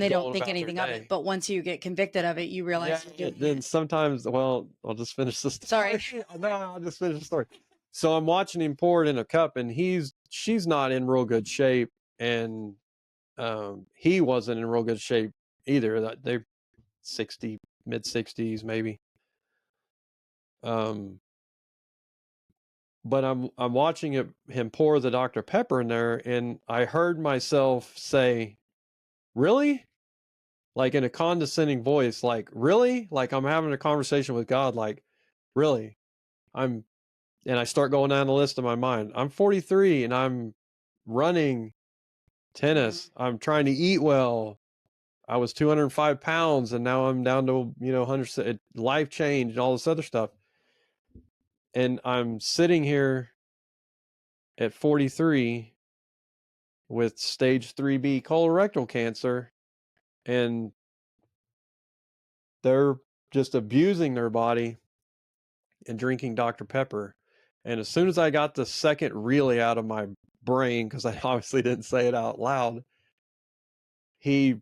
they don't think anything of it. But once you get convicted of it, you realize you're doing then sometimes, well, I'll just finish this story. Sorry. No, I'll just finish the story. So I'm watching him pour it in a cup, and she's not in real good shape, and he wasn't in real good shape either. They're 60, mid 60s maybe. But I'm watching him pour the Dr. Pepper in there, and I heard myself say, "Really?" Like in a condescending voice, like, "Really?" Like I'm having a conversation with God, like, "Really?" And I start going down the list in my mind. I'm 43 and I'm running tennis. I'm trying to eat well. I was 205 pounds and now I'm down to, 100, life change and all this other stuff. And I'm sitting here at 43 with stage 3B colorectal cancer, and they're just abusing their body and drinking Dr. Pepper. And as soon as I got the second really out of my brain, because I obviously didn't say it out loud, he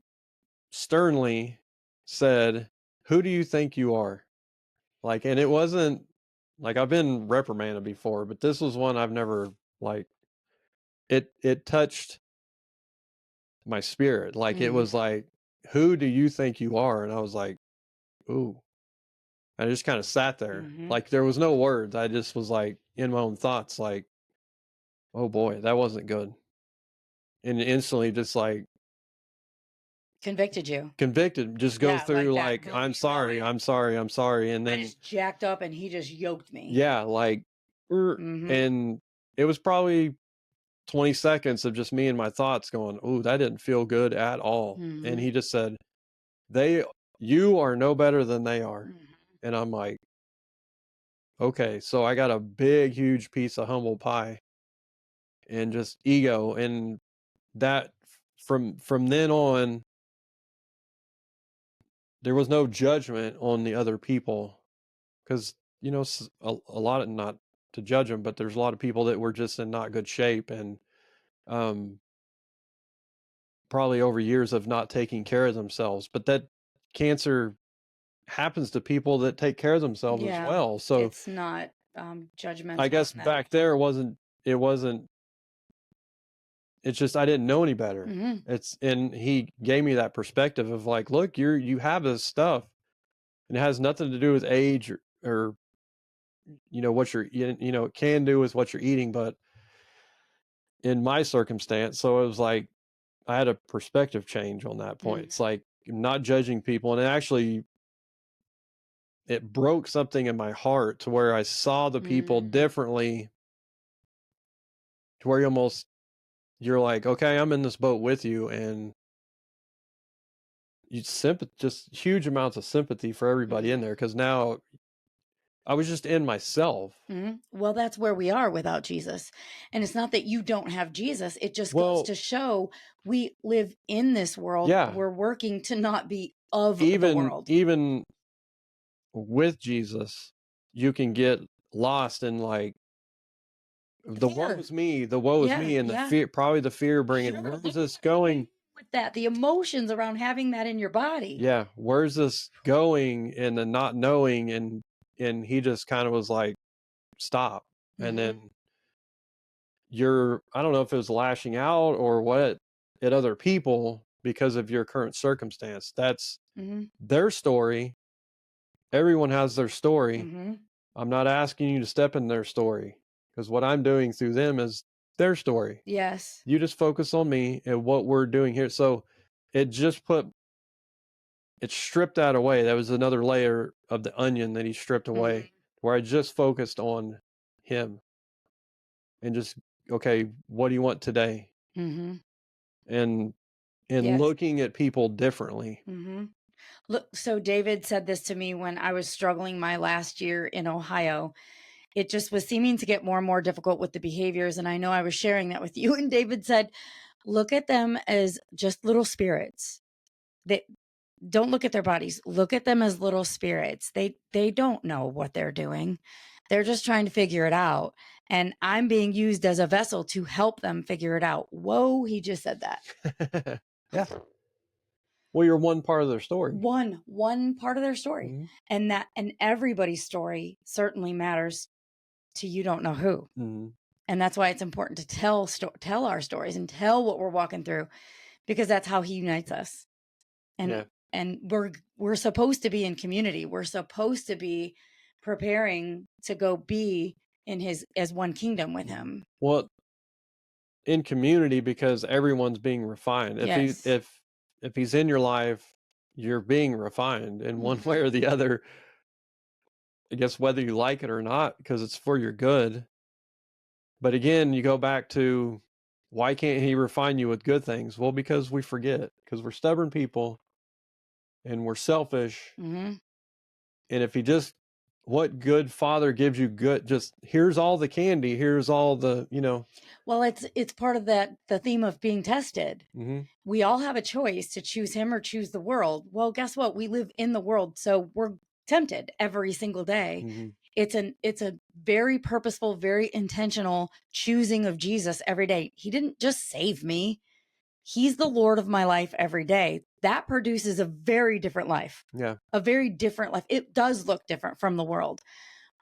sternly said, "Who do you think you are?" Like, and it wasn't like, I've been reprimanded before, but this was one I've never, like, it touched my spirit. Like, it was like, "Who do you think you are?" And I was like, "Ooh." I just kind of sat there. Like, there was no words. I just was like in my own thoughts, like, "Oh boy, that wasn't good." And instantly just like convicted, just go through like, "I'm sorry, I'm sorry, I'm sorry." And then I just jacked up and he just yoked me. Yeah, like, and it was probably 20 seconds of just me and my thoughts going, "Ooh, that didn't feel good at all." And he just said, "You are no better than they are." And I'm like, okay, so I got a big, huge piece of humble pie and just ego. And that from then on, there was no judgment on the other people, because, a lot of, not to judge them, but there's a lot of people that were just in not good shape, and probably over years of not taking care of themselves. But that cancer happens to people that take care of themselves as well. So it's not judgmental. I guess back there it's just I didn't know any better. And he gave me that perspective of like, look, you have this stuff, and it has nothing to do with age or what you're it can do with what you're eating. But in my circumstance, so it was like I had a perspective change on that point. It's like not judging people, and it broke something in my heart to where I saw the people differently, to where you're like, okay, I'm in this boat with you, and just huge amounts of sympathy for everybody in there, because now I was just in myself. Well, that's where we are without Jesus. And it's not that you don't have Jesus. It just goes to show we live in this world. Yeah. We're working to not be of the world. Even with Jesus, you can get lost in like the woe is me, and the fear, probably the fear bringing, where's this going? With that, the emotions around having that in your body. Yeah, where's this going? And the not knowing, and he just kind of was like, stop. And then I don't know if it was lashing out or what at other people because of your current circumstance. That's their story. Everyone has their story. I'm not asking you to step in their story, because what I'm doing through them is their story. Yes. You just focus on me and what we're doing here. So it stripped that away. That was another layer of the onion that he stripped away, where I just focused on him and just, okay, what do you want today? And looking at people differently. Look, so David said this to me when I was struggling my last year in Ohio. It just was seeming to get more and more difficult with the behaviors. And I know I was sharing that with you. And David said, look at them as just little spirits. They don't look at their bodies. Look at them as little spirits. They don't know what they're doing. They're just trying to figure it out. And I'm being used as a vessel to help them figure it out. Whoa, he just said that. Yeah. Well, you're one part of their story. One part of their story. And everybody's story certainly matters to you don't know who. And that's why it's important to tell our stories and tell what we're walking through, because that's how he unites us. And we're supposed to be in community. We're supposed to be preparing to go be in his as one kingdom with him. Well, in community, because everyone's being refined. If he's in your life, you're being refined in one way or the other. I guess whether you like it or not, because it's for your good. But again, you go back to, why can't he refine you with good things? Well, because we forget, because we're stubborn people and we're selfish. And if what good father gives you good, just here's all the candy, here's all the, Well, it's part of the theme of being tested. We all have a choice to choose him or choose the world. Well, guess what? We live in the world, so we're tempted every single day. It's a very purposeful, very intentional choosing of Jesus every day. He didn't just save me. He's the Lord of my life every day. That produces a very different life. Yeah. A very different life. It does look different from the world.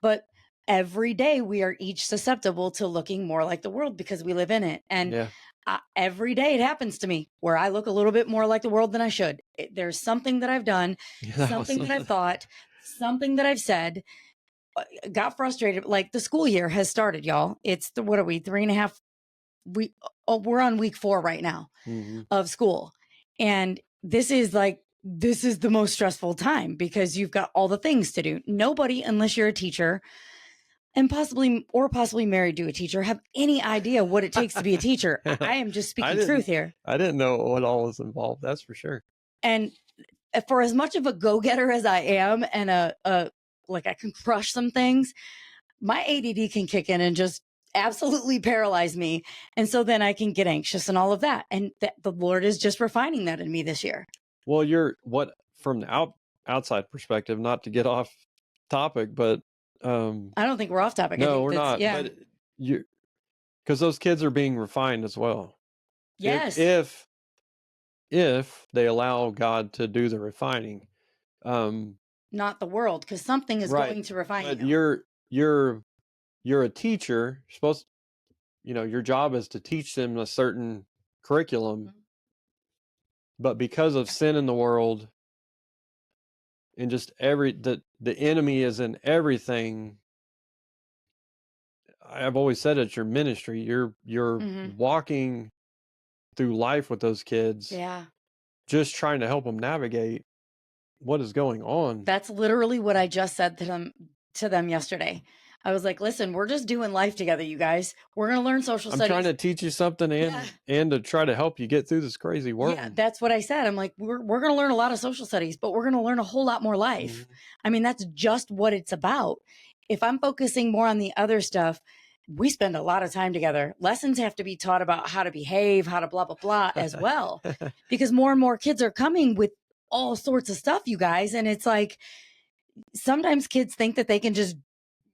But every day we are each susceptible to looking more like the world because we live in it. And every day it happens to me where I look a little bit more like the world than I should. There's something that I've done, something that I've thought, something that I've said, got frustrated. Like the school year has started, y'all. It's what are we, 3.5 weeks? We're on week 4 right now of school. And this is the most stressful time because you've got all the things to do. Nobody, unless you're a teacher and possibly married to a teacher, have any idea what it takes to be a teacher. I am just speaking truth here. I didn't know what all was involved. That's for sure. And for as much of a go-getter as I am, and I can crush some things, my ADD can kick in and just absolutely paralyze me. And so then I can get anxious and all of that. And the Lord is just refining that in me this year. Well, from the outside perspective, not to get off topic, but I don't think we're off topic. No, we're not. Yeah. But because those kids are being refined as well. Yes. If they allow God to do the refining. Not the world, because something is going to refine you. You're a teacher. You're supposed, your job is to teach them a certain curriculum. But because of sin in the world and just the enemy is in everything, I've always said it's your ministry. You're walking through life with those kids, Yeah. just trying to help them navigate what is going on. That's literally what I just said to them yesterday. I was like, listen, we're just doing life together, you guys. We're going to learn social I'm studies. trying to teach you something and to try to help you get through this crazy world. Yeah, that's what I said. I'm like, we're going to learn a lot of social studies, but we're going to learn a whole lot more life. I mean, that's just what it's about. If I'm focusing more on the other stuff, we spend a lot of time together. Lessons have to be taught about how to behave, how to blah, blah, blah as well, because more and more kids are coming with all sorts of stuff, you guys. And it's like, sometimes kids think that they can just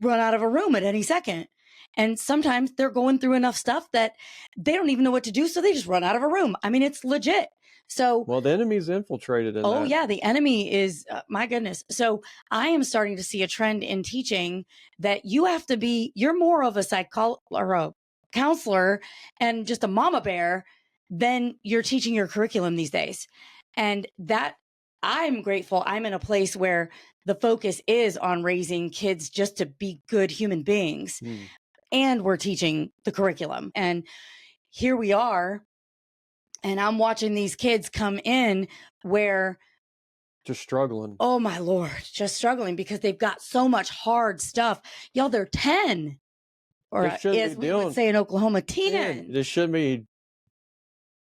run out of a room at any second. And sometimes they're going through enough stuff that they don't even know what to do. So they just run out of a room. I mean, it's legit. So, well, the enemy's infiltrated in oh that. yeah, the enemy is, my goodness. So I am starting to see a trend in teaching that you have to be, you're more of a psychologist or a counselor and just a mama bear than you're teaching your curriculum these days. And that, I'm grateful I'm in a place where the focus is on raising kids just to be good human beings. And we're teaching the curriculum. And here we are. And I'm watching these kids come in where just struggling. Oh my Lord, just struggling because they've got so much hard stuff. Y'all, they're 10. Or as we would say in Oklahoma, 10. They shouldn't be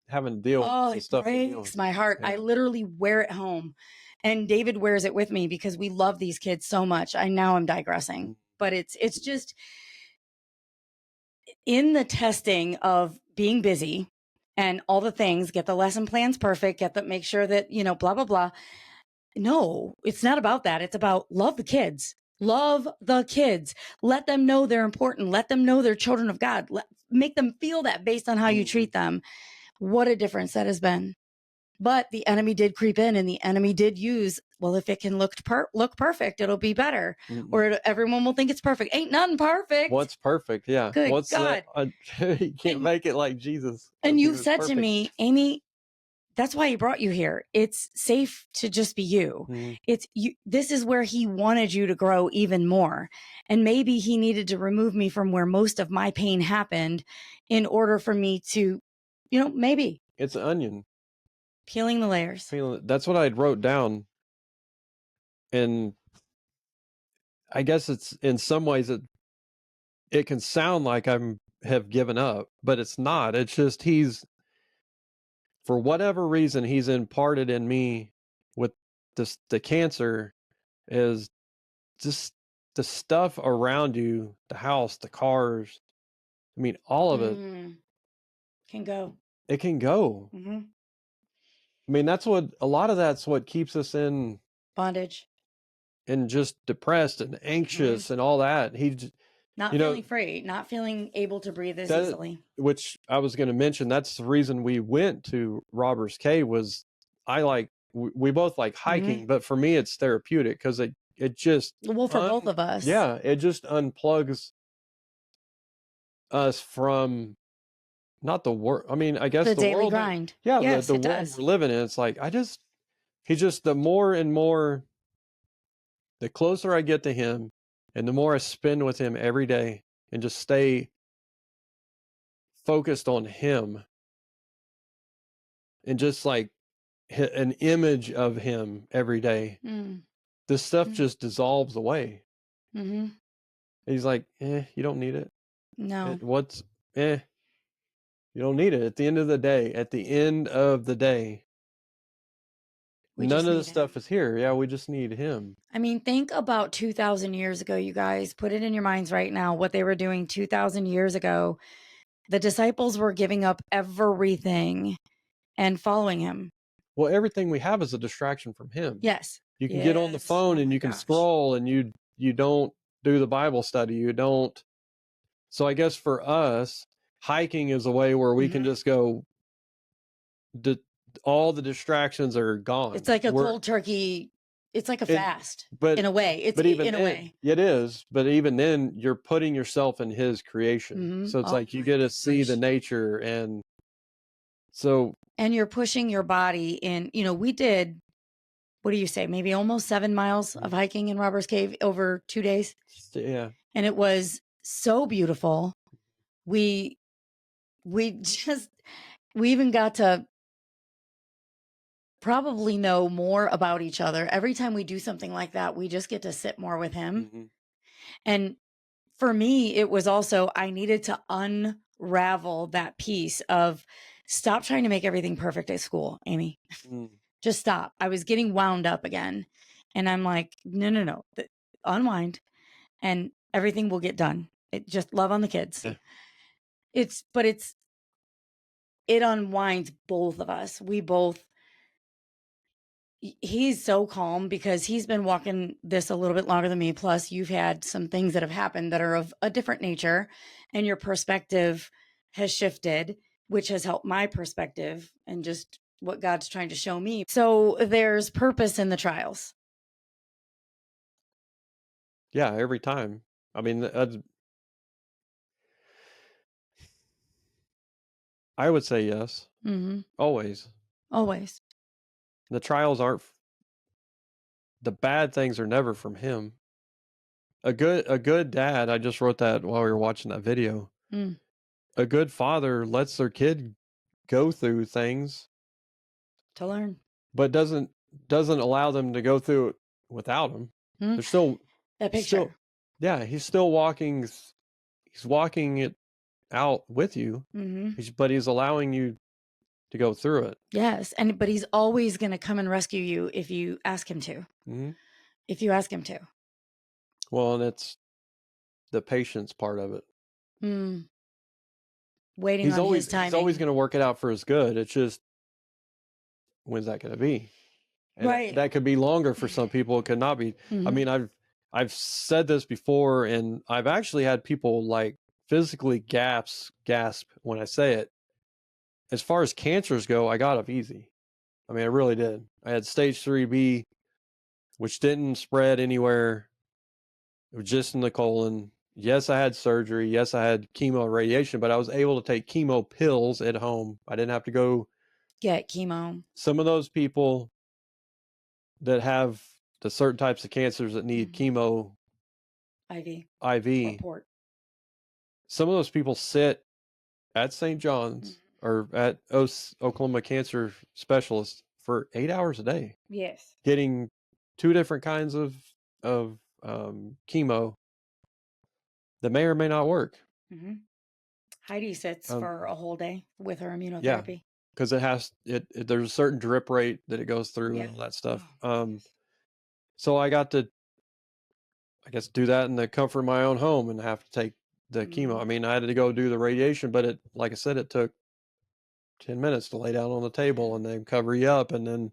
having to deal with the stuff. It breaks my heart. Yeah. I literally wear it home. And David wears it with me because we love these kids so much. Now I'm digressing. But it's just in the testing of being busy and all the things, get the lesson plans perfect, make sure that, blah, blah, blah. No, it's not about that. It's about love the kids. Love the kids. Let them know they're important. Let them know they're children of God. Make them feel that based on how you treat them. What a difference that has been. But the enemy did creep in, and the enemy did use, well, if it can look perfect, it'll be better. Or everyone will think it's perfect. Ain't nothing perfect. What's perfect? Yeah. Good What's God. You can't make it like Jesus. And you said to me, Amy, that's why he brought you here. It's safe to just be you. It's you. This is where he wanted you to grow even more. And maybe he needed to remove me from where most of my pain happened in order for me to, maybe. It's an onion. Peeling the layers. That's what I wrote down. And I guess it's in some ways it can sound like have given up, but it's not. It's just for whatever reason, he's imparted in me with the cancer is just the stuff around you, the house, the cars. I mean, all of it can go. It can go. I mean, a lot of that's what keeps us in bondage and just depressed and anxious and all that. Not feeling free, not feeling able to breathe as easily. Which I was going to mention, that's the reason we went to Robbers Cave was we both like hiking, but for me it's therapeutic because it just for both of us. Yeah, it just unplugs us from not the world. I mean, I guess the daily world grind. Yeah, yes, the world we're living in. It's like he's just the more and more the closer I get to him and the more I spend with him every day and just stay focused on him and just like an image of him every day, this stuff just dissolves away. He's like, you don't need it. No. You don't need it. At the end of the day, none of the stuff is here. Yeah, we just need him. I mean, think about 2,000 years ago, you guys. Put it in your minds right now, what they were doing 2,000 years ago. The disciples were giving up everything and following him. Well, everything we have is a distraction from him. Yes. You can get on the phone and you can scroll and you don't do the Bible study. You don't. So I guess for us, hiking is a way where we can just go, all the distractions are gone. It's like a cold turkey. It's like a fast, but in a way, it is. But even then, you're putting yourself in his creation. So it's like you get to see the nature, and you're pushing your body in. We did. What do you say? Maybe almost 7 miles of hiking in Robbers Cave over 2 days. Yeah, and it was so beautiful. We even got to probably know more about each other. Every time we do something like that, we just get to sit more with him. Mm-hmm. And for me, it was also, I needed to unravel that piece of stop trying to make everything perfect at school, Amy. Just stop. I was getting wound up again. And I'm like, no, unwind and everything will get done. It just love on the kids. Yeah. It unwinds both of us. He's so calm because he's been walking this a little bit longer than me. Plus, you've had some things that have happened that are of a different nature, and your perspective has shifted, which has helped my perspective and just what God's trying to show me. So there's purpose in the trials. Yeah, every time. I mean, I would say yes. Mm-hmm. Always. The trials aren't. The bad things are never from him. A good dad. I just wrote that while we were watching that video. A good father lets their kid go through things to learn, but doesn't allow them to go through it without him. They're still that picture. He's still walking. He's walking it out with you, but he's allowing you to go through it. Yes, but he's always going to come and rescue you if you ask him to. If you ask him to. Well, and it's the patience part of it. Waiting on his timing. He's always going to work it out for his good. It's just, when's that going to be? And right. That could be longer for some people. It could not be. I mean, I've said this before, and I've actually had people like physically gasp when I say it. As far as cancers go, I got off easy. I mean, I really did. I had stage 3B, which didn't spread anywhere. It was just in the colon. Yes, I had surgery. Yes, I had chemo and radiation, but I was able to take chemo pills at home. I didn't have to go get chemo. Some of those people that have the certain types of cancers that need chemo IV, port. Some of those people sit at St. John's or at Oklahoma Cancer Specialist for 8 hours a day. Yes. Getting 2 different kinds of chemo that may or may not work. Heidi sits for a whole day with her immunotherapy. Yeah, because there's a certain drip rate that it goes through and all that stuff. So I got to, I guess, do that in the comfort of my own home and have to take the chemo. I mean, I had to go do the radiation, but like I said, it took 10 minutes to lay down on the table and then cover you up and then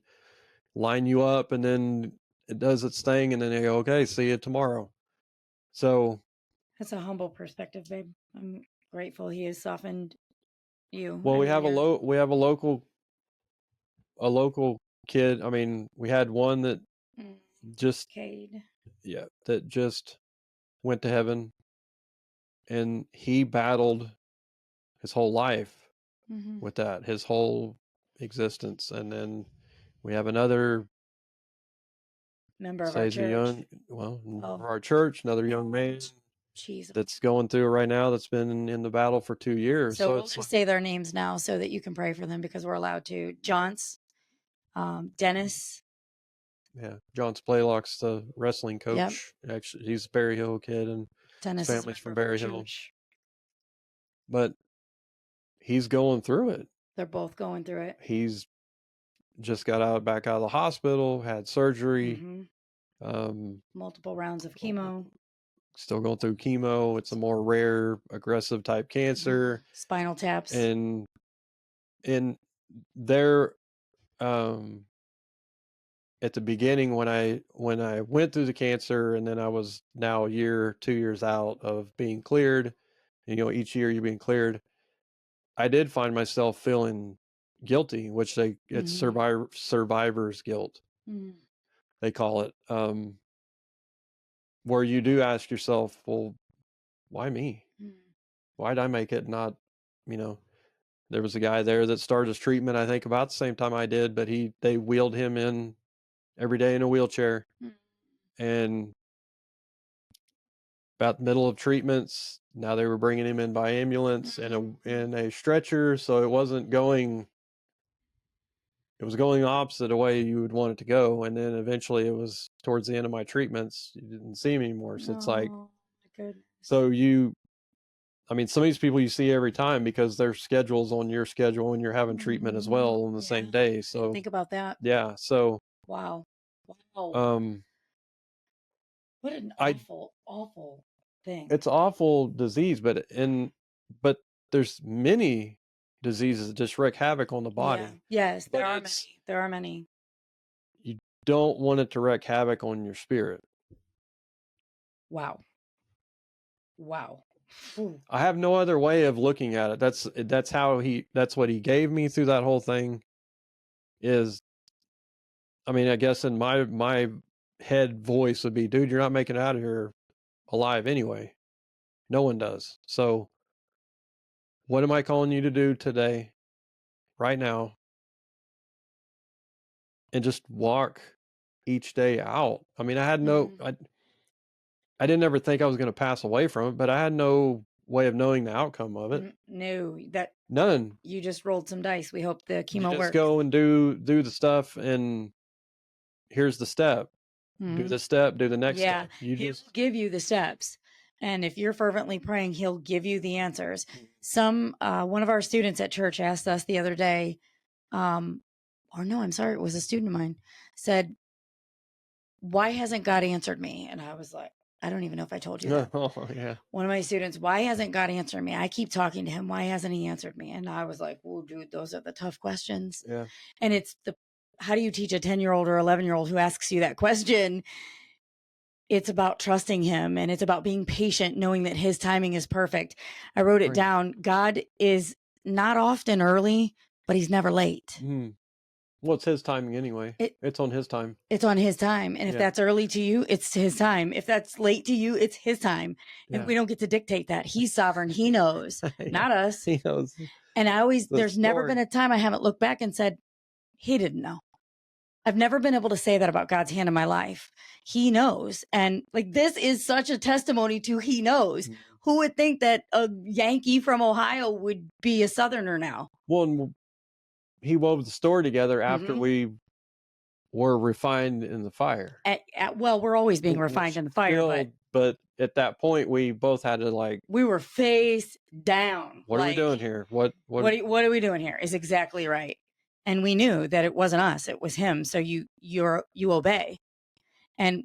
line you up, and then it does its thing, and then they go, okay, see you tomorrow. So that's a humble perspective, babe. I'm grateful he has softened you. Well, we have a local kid. I mean, we had one that just Cade. Yeah, that just went to heaven, and he battled his whole life with that, his whole existence. And then we have another member of our church. Our church, another young man that's going through it right now, that's been in the battle for 2 years. So we'll just say their names now so that you can pray for them, because we're allowed to. Johns, Dennis. Yeah, John Splaylock's the wrestling coach. Yep. Actually, he's a Berry Hill kid, and Dennis his family's from Berry Hill. But he's going through it. They're both going through it. He's just got back out of the hospital, had surgery. Multiple rounds of chemo. Still going through chemo. It's a more rare, aggressive type cancer. Spinal taps. And there, at the beginning, when I went through the cancer, and then I was now 2 years out of being cleared, and, each year you're being cleared, I did find myself feeling guilty, which it's survivor's guilt. They call it, where you do ask yourself, well, why me? Why did I make it? Not, there was a guy there that started his treatment, I think about the same time I did, but they wheeled him in every day in a wheelchair. And about the middle of treatments, now they were bringing him in by ambulance and in a stretcher, so it was going opposite the way you would want it to go. And then eventually it was towards the end of my treatments, you didn't see him anymore. So it's like, Oh, my goodness. so I mean, some of these people you see every time because their schedule's on your schedule and you're having treatment as well on the same day. So think about that. yeah. So Wow. What an awful thing. It's awful disease, but there's many diseases that just wreak havoc on the body. Yeah. Yes, there are many. There are many. You don't want it to wreak havoc on your spirit. Wow. Ooh. I have no other way of looking at it. That's what he gave me through that whole thing is, I mean, I guess in my head voice would be, dude, you're not making it out of here alive anyway. No one does. So what am I calling you to do today, right now? And just walk each day out. I mean, I had I didn't ever think I was going to pass away from it, but I had no way of knowing the outcome of it. No, none. You just rolled some dice. We hope the chemo works. works. Go and do the stuff, and here's the step. Do the step, do the next step. He'll give you the steps. And if you're fervently praying, he'll give you the answers. One of our students at church asked us the other day, or no, I'm sorry, it was a student of mine, said, why hasn't God answered me? And I was like, I don't even know if I told you that. Oh, yeah. One of my students, why hasn't God answered me? I keep talking to him. Why hasn't he answered me? And I was like, well, dude, those are the tough questions. Yeah. And it's how do you teach a 10-year-old or 11-year-old who asks you that question? It's about trusting him, and it's about being patient, knowing that his timing is perfect. I wrote it down. God is not often early, but he's never late. Well, it's his timing anyway. It's on his time. It's on his time. And if that's early to you, it's his time. If that's late to you, it's his time. And we don't get to dictate that. He's sovereign. He knows, not us. He knows. And there's never been a time I haven't looked back and said, he didn't know. I've never been able to say that about God's hand in my life. He knows. And like, this is such a testimony to he knows. Who would think that a Yankee from Ohio would be a Southerner now? Well, he wove the story together after we were refined in the fire. Well, we're always being refined in the fire. But at that point, we both had to we were face down. What are we doing here? What are we doing here? Is exactly right. And we knew that it wasn't us, it was him. So you obey. And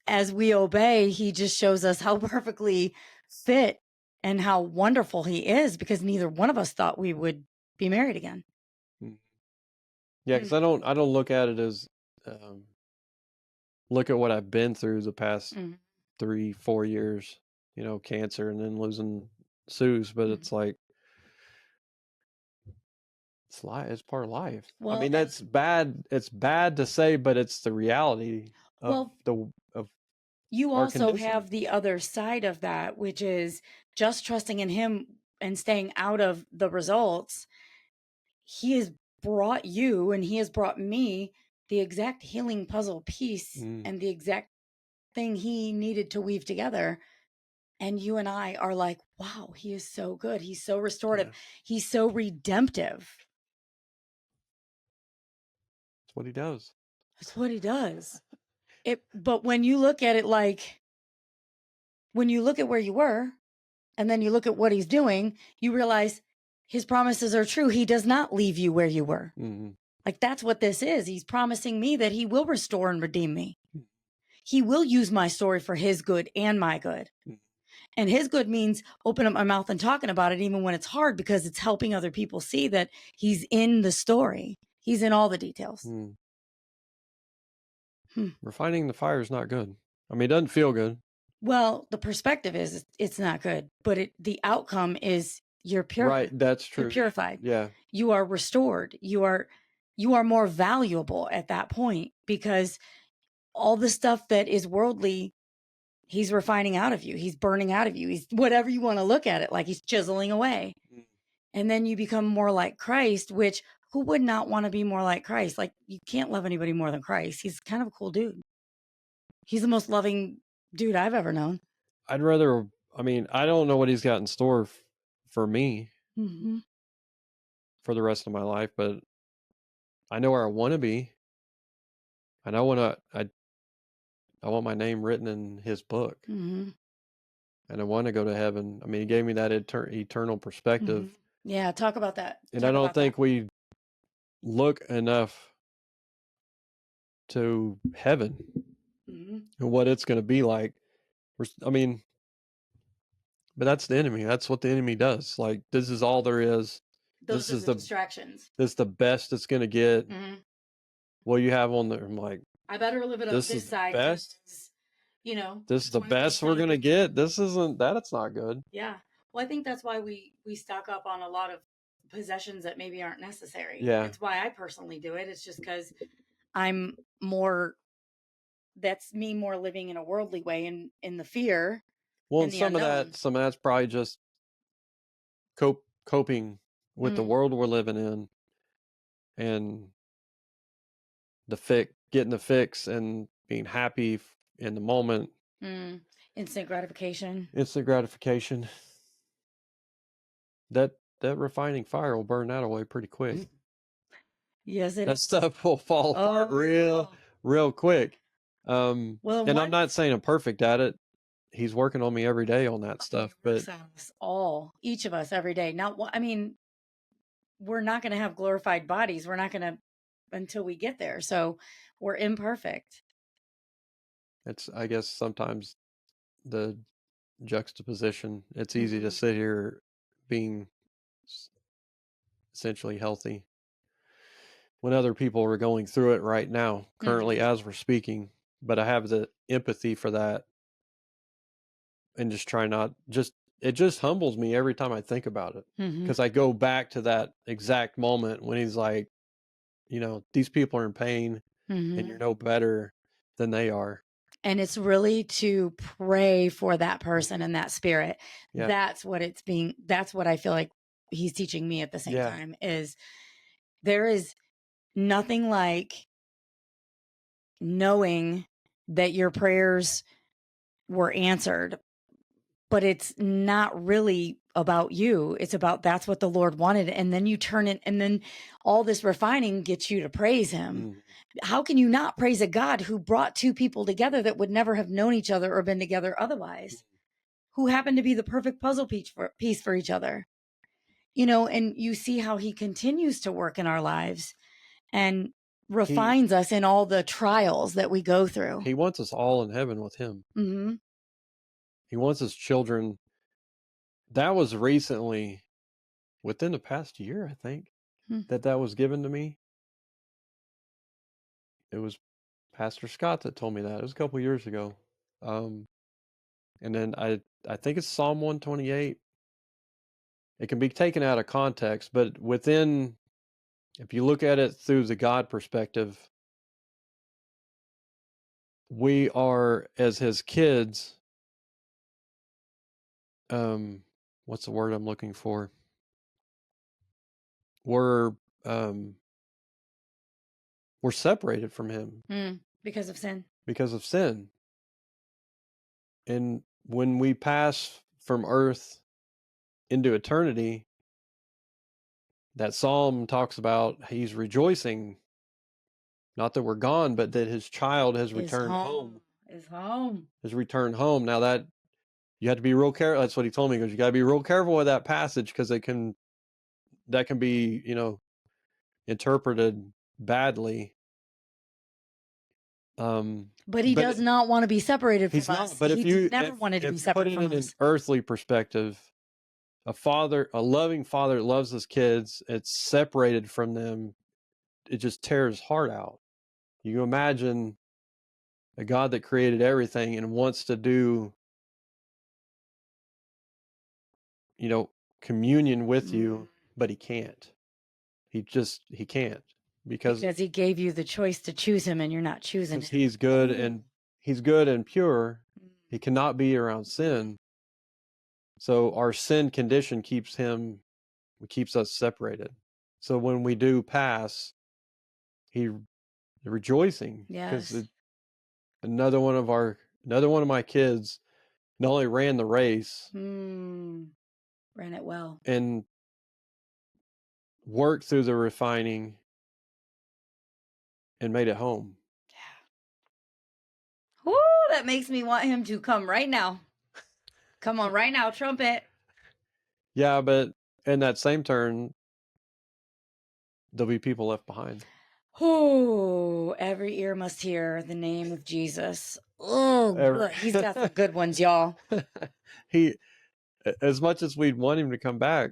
as we obey, he just shows us how perfectly fit and how wonderful he is, because neither one of us thought we would be married again. Yeah, because I don't look at it as look at what I've been through the past 3-4 years, cancer and then losing Suze, but it's like it's part of life. Well, I mean, that's bad. It's bad to say, but it's the reality of you also have the other side of that, which is just trusting in him and staying out of the results. He has brought you and he has brought me the exact healing puzzle piece and the exact thing he needed to weave together. And you and I are like, wow, he is so good. He's so restorative. Yeah. He's so redemptive. That's what he does. That's what he does. But when you look at it, when you look at where you were and then you look at what he's doing, you realize his promises are true. He does not leave you where you were. That's what this is. He's promising me that he will restore and redeem me. He will use my story for his good and my good. And his good means open up my mouth and talking about it, even when it's hard, because it's helping other people see that he's in the story. He's in all the details. Refining the fire is not good. I mean, it doesn't feel good. Well, the perspective is it's not good, but the outcome is you're pure. Right, that's true. You're purified. Yeah. You are restored. You are more valuable at that point, because all the stuff that is worldly, he's refining out of you. He's burning out of you. He's whatever you want to look at it, like he's chiseling away. And then you become more like Christ, which who would not want to be more like Christ? Like, you can't love anybody more than Christ. He's kind of a cool dude. He's the most loving dude I've ever known. I'd rather I mean, I don't know what he's got in store for me Mm-hmm. for the rest of my life, but I know where I want to be. I know when I want my name written in his book, Mm-hmm. and I want to go to heaven. I mean, he gave me that eternal perspective. Mm-hmm. Yeah, talk about that. And Talk I don't about think that. we look enough to heaven Mm-hmm. and what it's going to be like. I mean, but that's the enemy. That's what the enemy does. Like, this is all there is. Those are the distractions. This is the best it's going to get. Mm-hmm. What you have on there, I'm like, I better live it up this this is the side. best. You know, This is that's the why we best we're stock going to up. get. This isn't that. It's not good. Yeah. Well, I think that's why we stock up on a lot of possessions that maybe aren't necessary. Yeah. It's why I personally do it. It's just because I'm more. That's me more living in a worldly way and in the fear. Well, and and the some unknown. of that's probably just coping with the world we're living in, and getting the fix and being happy in the moment. Instant gratification. Instant gratification. That refining fire will burn that away pretty quick. Yes, it That is. stuff will fall apart real quick. And I'm not saying I'm perfect at it. He's working on me every day on that stuff, but each of us every day. Now, I mean, we're not going to have glorified bodies. We're not going to until we get there. So we're imperfect. It's, I guess, sometimes the juxtaposition. It's easy to sit here being essentially healthy when other people are going through it right now, currently as we're speaking. But I have the empathy for that, and just try not just it just humbles me every time I think about it, because I go back to that exact moment when he's like, you know, these people are in pain, and you're no better than they are. And it's really to pray for that person and that spirit. Yeah. That's what I feel like he's teaching me at the same time, is there is nothing like knowing that your prayers were answered, but it's not really about you. It's about that's what the Lord wanted. And then you turn it, and then all this refining gets you to praise him. How can you not praise a God who brought two people together that would never have known each other or been together otherwise, who happened to be the perfect puzzle piece for each other? You know, and you see how he continues to work in our lives and refines us in all the trials that we go through. He wants us all in heaven with him. He wants his children. That was recently, within the past year, I think, that was given to me. It was Pastor Scott that told me that. It was a couple years ago. And then I think it's Psalm 128. It can be taken out of context, but if you look at it through the God perspective, we are, as his kids, what's the word I'm looking for? We're separated from him because of sin. Because of sin. And when we pass from earth into eternity, that psalm talks about he's rejoicing, not that we're gone, but that his child has returned home. Has returned home. Now that you have to be real careful. That's what he told me, because you got to be real careful with that passage, because that can be, you know, interpreted badly. But he does not want to be separated from us. But he never wanted to be separate from us. Put it in an earthly perspective, a loving father that loves his kids, it's separated from them, it just tears his heart out. You can imagine a God that created everything and wants to do, you know, communion with you, but he can't. He can't, because he gave you the choice to choose him, and you're not choosing it. He's good and pure. He cannot be around sin. So our sin condition keeps us separated. So when we do pass, he's rejoicing, because another one of my kids not only ran the race, ran it well, and worked through the refining and made it home. Yeah. Woo, that makes me want him to come right now. Come on right now, trumpet. Yeah, but in that same turn, there'll be people left behind. Oh, every ear must hear the name of Jesus. Oh, good. He's got some good ones, y'all. He, as much as we'd want him to come back,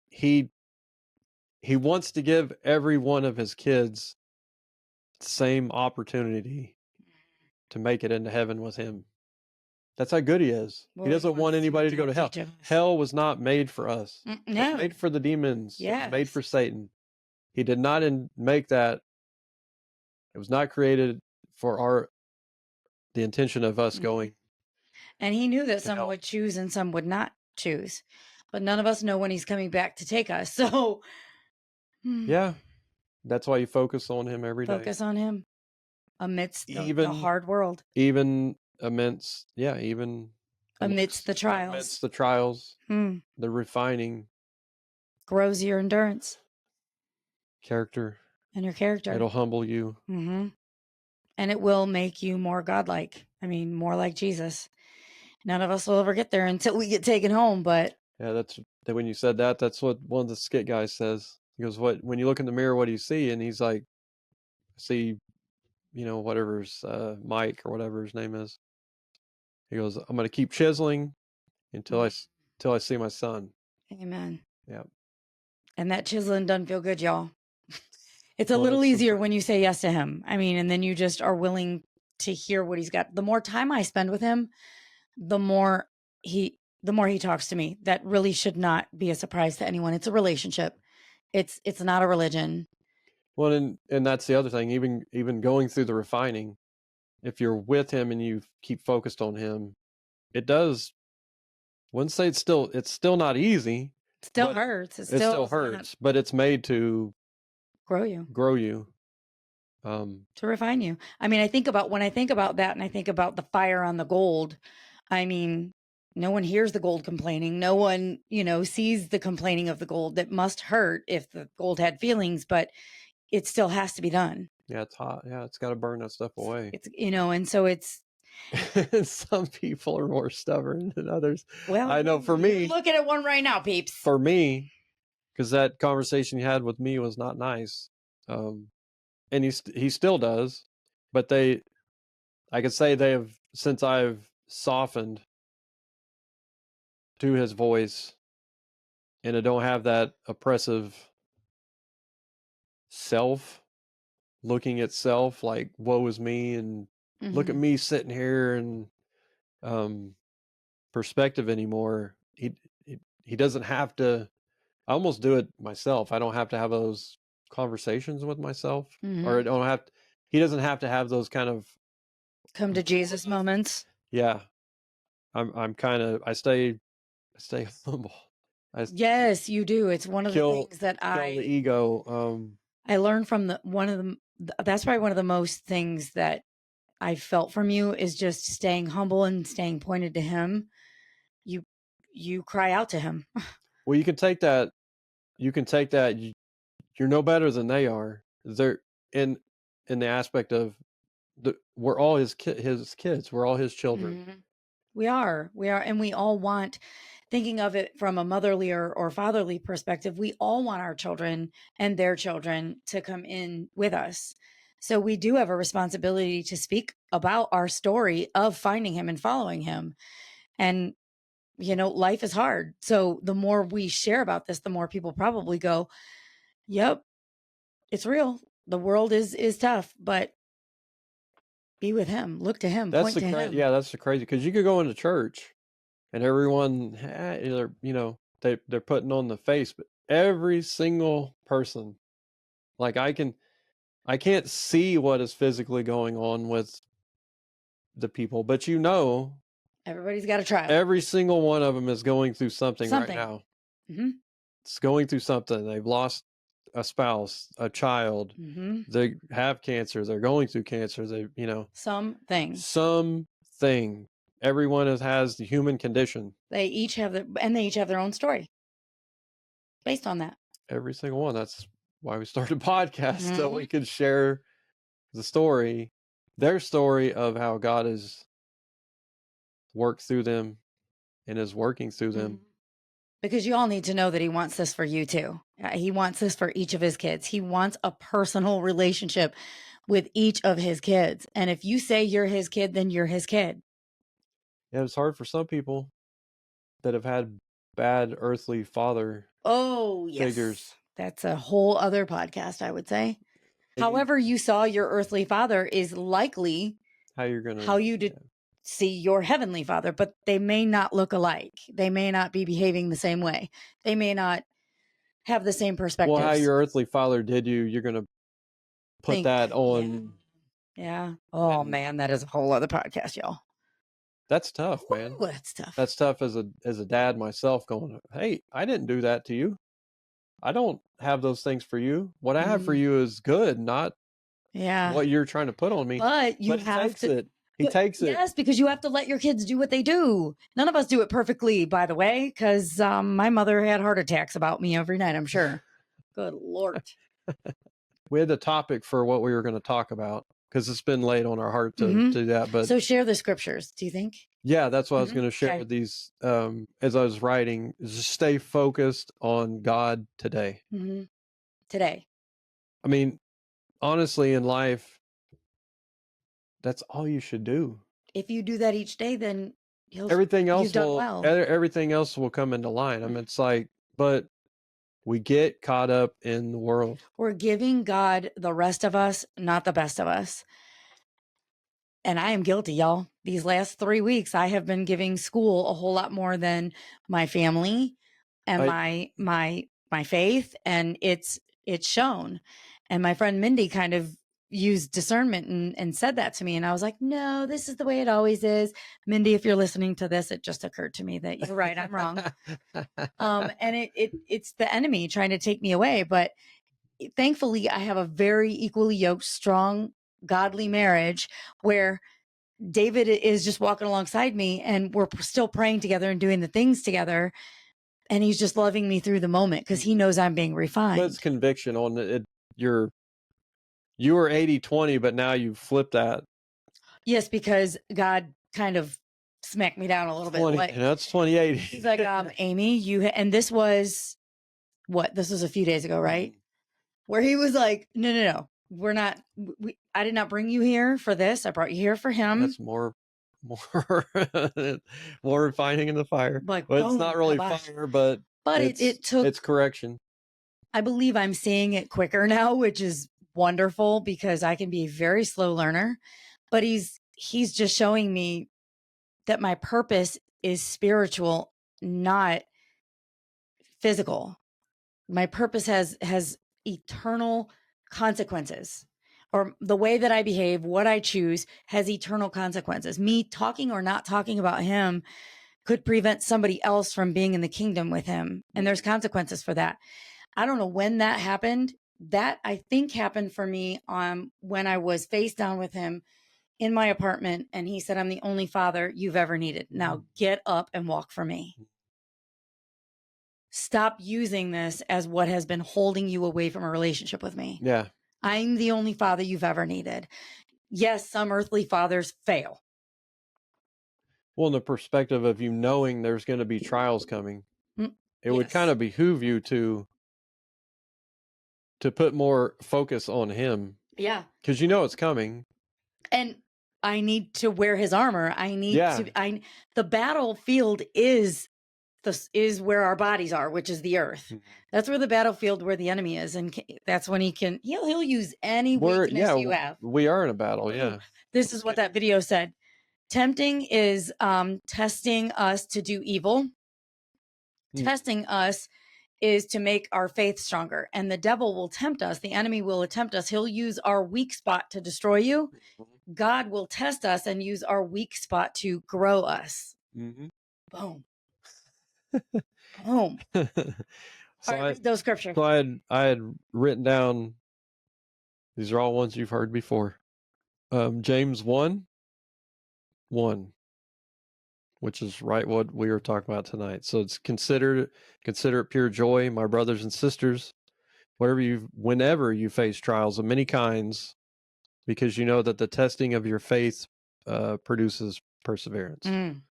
he wants to give every one of his kids the same opportunity to make it into heaven with him. That's how good he is. Well, he doesn't want anybody to go to hell. Hell was not made for us. No. It was made for the demons. Yes. It was made for Satan. He did not make that. It was not created for the intention of us going. And he knew that some would choose and some would not choose. But none of us know when he's coming back to take us. So yeah, that's why you focus on him every day. Focus on him amidst the hard world. Even amidst the trials. Amidst the trials, the refining grows your endurance, character, and your character. It'll humble you, and it will make you more godlike. I mean, more like Jesus. None of us will ever get there until we get taken home. But yeah, that's when you said that. That's what one of the skit guys says. He goes, "What when you look in the mirror, what do you see?" And he's like, "See, whatever's Mike or whatever his name is." He goes, "I'm going to keep chiseling until I see my son." Amen. Yeah. And that chiseling doesn't feel good, y'all. It's a little easier when you say yes to him. I mean, and then you just are willing to hear what he's got. The more time I spend with him, the more he talks to me. That really should not be a surprise to anyone. It's a relationship. It's not a religion. Well, and that's the other thing. Even going through the refining, if you're with him and you keep focused on him, it does. Wouldn't say it's still not easy. It still hurts. It still hurts, but it's made to grow you. To refine you. I mean, when I think about that and I think about the fire on the gold, I mean, no one hears the gold complaining. No one, sees the complaining of the gold. That must hurt if the gold had feelings, but it still has to be done. Yeah, it's hot. Yeah, it's got to burn that stuff away. It's, and so it's. Some people are more stubborn than others. Well, I know for me. Looking at one right now, peeps. For me, because that conversation you had with me was not nice. And he still does, but I could say they have, since I've softened to his voice and I don't have that oppressive self looking at self like woe is me and look at me sitting here and perspective anymore. He doesn't have to. I almost do it myself. I don't have to have those conversations with myself, or I don't have. He doesn't have to have those kind of come to Jesus moments. Yeah, I'm kind of. I stay humble. Yes, you do. It's one of the things that kill the ego. I learned from that's probably one of the most things that I felt from you is just staying humble and staying pointed to him. You cry out to him. Well, you can take that. You're no better than they are. They're in the aspect of we're all his kids. We're all his children. We are, and we all want. Thinking of it from a motherly or fatherly perspective, we all want our children and their children to come in with us. So we do have a responsibility to speak about our story of finding him and following him. And, life is hard. So the more we share about this, the more people probably go, yep, it's real. The world is tough, but be with him, look to him, point to him. Yeah, that's the crazy, because you could go into church and everyone, they're putting on the face, but every single person, like I can't see what is physically going on with the people, but everybody's got a trial. Every single one of them is going through something right now. It's going through something. They've lost a spouse, a child. They have cancer. They're going through cancer. Something. everyone has the human condition. They each have their own story based on that. Every single one. That's why we started a podcast, so we could share the story, their story of how God has worked through them and is working through them. Because you all need to know that he wants this for you too. He wants this for each of his kids. He wants a personal relationship with each of his kids. And if you say you're his kid, then you're his kid. Yeah, it's hard for some people that have had bad earthly father figures. That's a whole other podcast, I would say. However you saw your earthly father is likely how you did see your heavenly father, but they may not look alike. They may not be behaving the same way. They may not have the same perspectives. Well, how your earthly father did you, you're going to put that on. Yeah. Oh, man, that is a whole other podcast, y'all. That's tough, man. Ooh, that's tough. That's tough as a dad myself, going, hey, I didn't do that to you. I don't have those things for you. What I have for you is good, not what you're trying to put on me. But you have to. He takes it. Yes, because you have to let your kids do what they do. None of us do it perfectly, by the way, because my mother had heart attacks about me every night, I'm sure. Good Lord. We had the topic for what we were going to talk about because it's been laid on our heart to do that. But so share the scriptures, do you think? Yeah, that's what I was going to share with these as I was writing. Just stay focused on God today. Today. I mean, honestly, in life, that's all you should do. If you do that each day, then everything else you've done well. Everything else will come into line. I mean, it's like, but we get caught up in the world. We're giving God the rest of us, not the best of us. And I am guilty, y'all. These last 3 weeks, I have been giving school a whole lot more than my family and my faith, and it's shown. And my friend Mindy kind of used discernment and said that to me, and I was like, no, this is the way it always is. Mindy, if you're listening to this, it just occurred to me that you're right, I'm wrong. And it's the enemy trying to take me away. But thankfully, I have a very equally yoked, strong, godly marriage where David is just walking alongside me and we're still praying together and doing the things together. And he's just loving me through the moment because he knows I'm being refined. But it's conviction on it. You were 80-20, but now you've flipped that. Yes, because God kind of smacked me down a little bit. Like, that's 2080. He's like, Amy, and this was a few days ago, right? Where he was like, no, we're not, I did not bring you here for this. I brought you here for him. That's more refining in the fire. Like, but it's not really fire, but it's correction. I believe I'm seeing it quicker now, which is wonderful because I can be a very slow learner, but he's just showing me that my purpose is spiritual, not physical. My purpose has eternal consequences, or the way that I behave, what I choose has eternal consequences. Me talking or not talking about him could prevent somebody else from being in the kingdom with him. And there's consequences for that. I don't know when that happened. That I think happened for me when I was face down with him in my apartment. And he said, I'm the only father you've ever needed. Now get up and walk for me. Stop using this as what has been holding you away from a relationship with me. Yeah. I'm the only father you've ever needed. Yes, some earthly fathers fail. Well, in the perspective of you knowing there's going to be trials coming, it would kind of behoove you to put more focus on him. Yeah. Because you know it's coming. And I need to wear his armor. The battlefield is where our bodies are, which is the earth. That's where the battlefield where the enemy is. And that's when he'll use any weakness you have. We are in a battle. Yeah. This is what that video said. Tempting is testing us to do evil. Testing us is to make our faith stronger. And the devil will tempt us. The enemy will tempt us. He'll use our weak spot to destroy you. God will test us and use our weak spot to grow us. Boom. Boom. So read those scriptures. So I had written down, these are all ones you've heard before. James 1:1. which is right what we were talking about tonight. So it's consider it pure joy, my brothers and sisters, whenever you face trials of many kinds, because you know that the testing of your faith produces perseverance. Mm.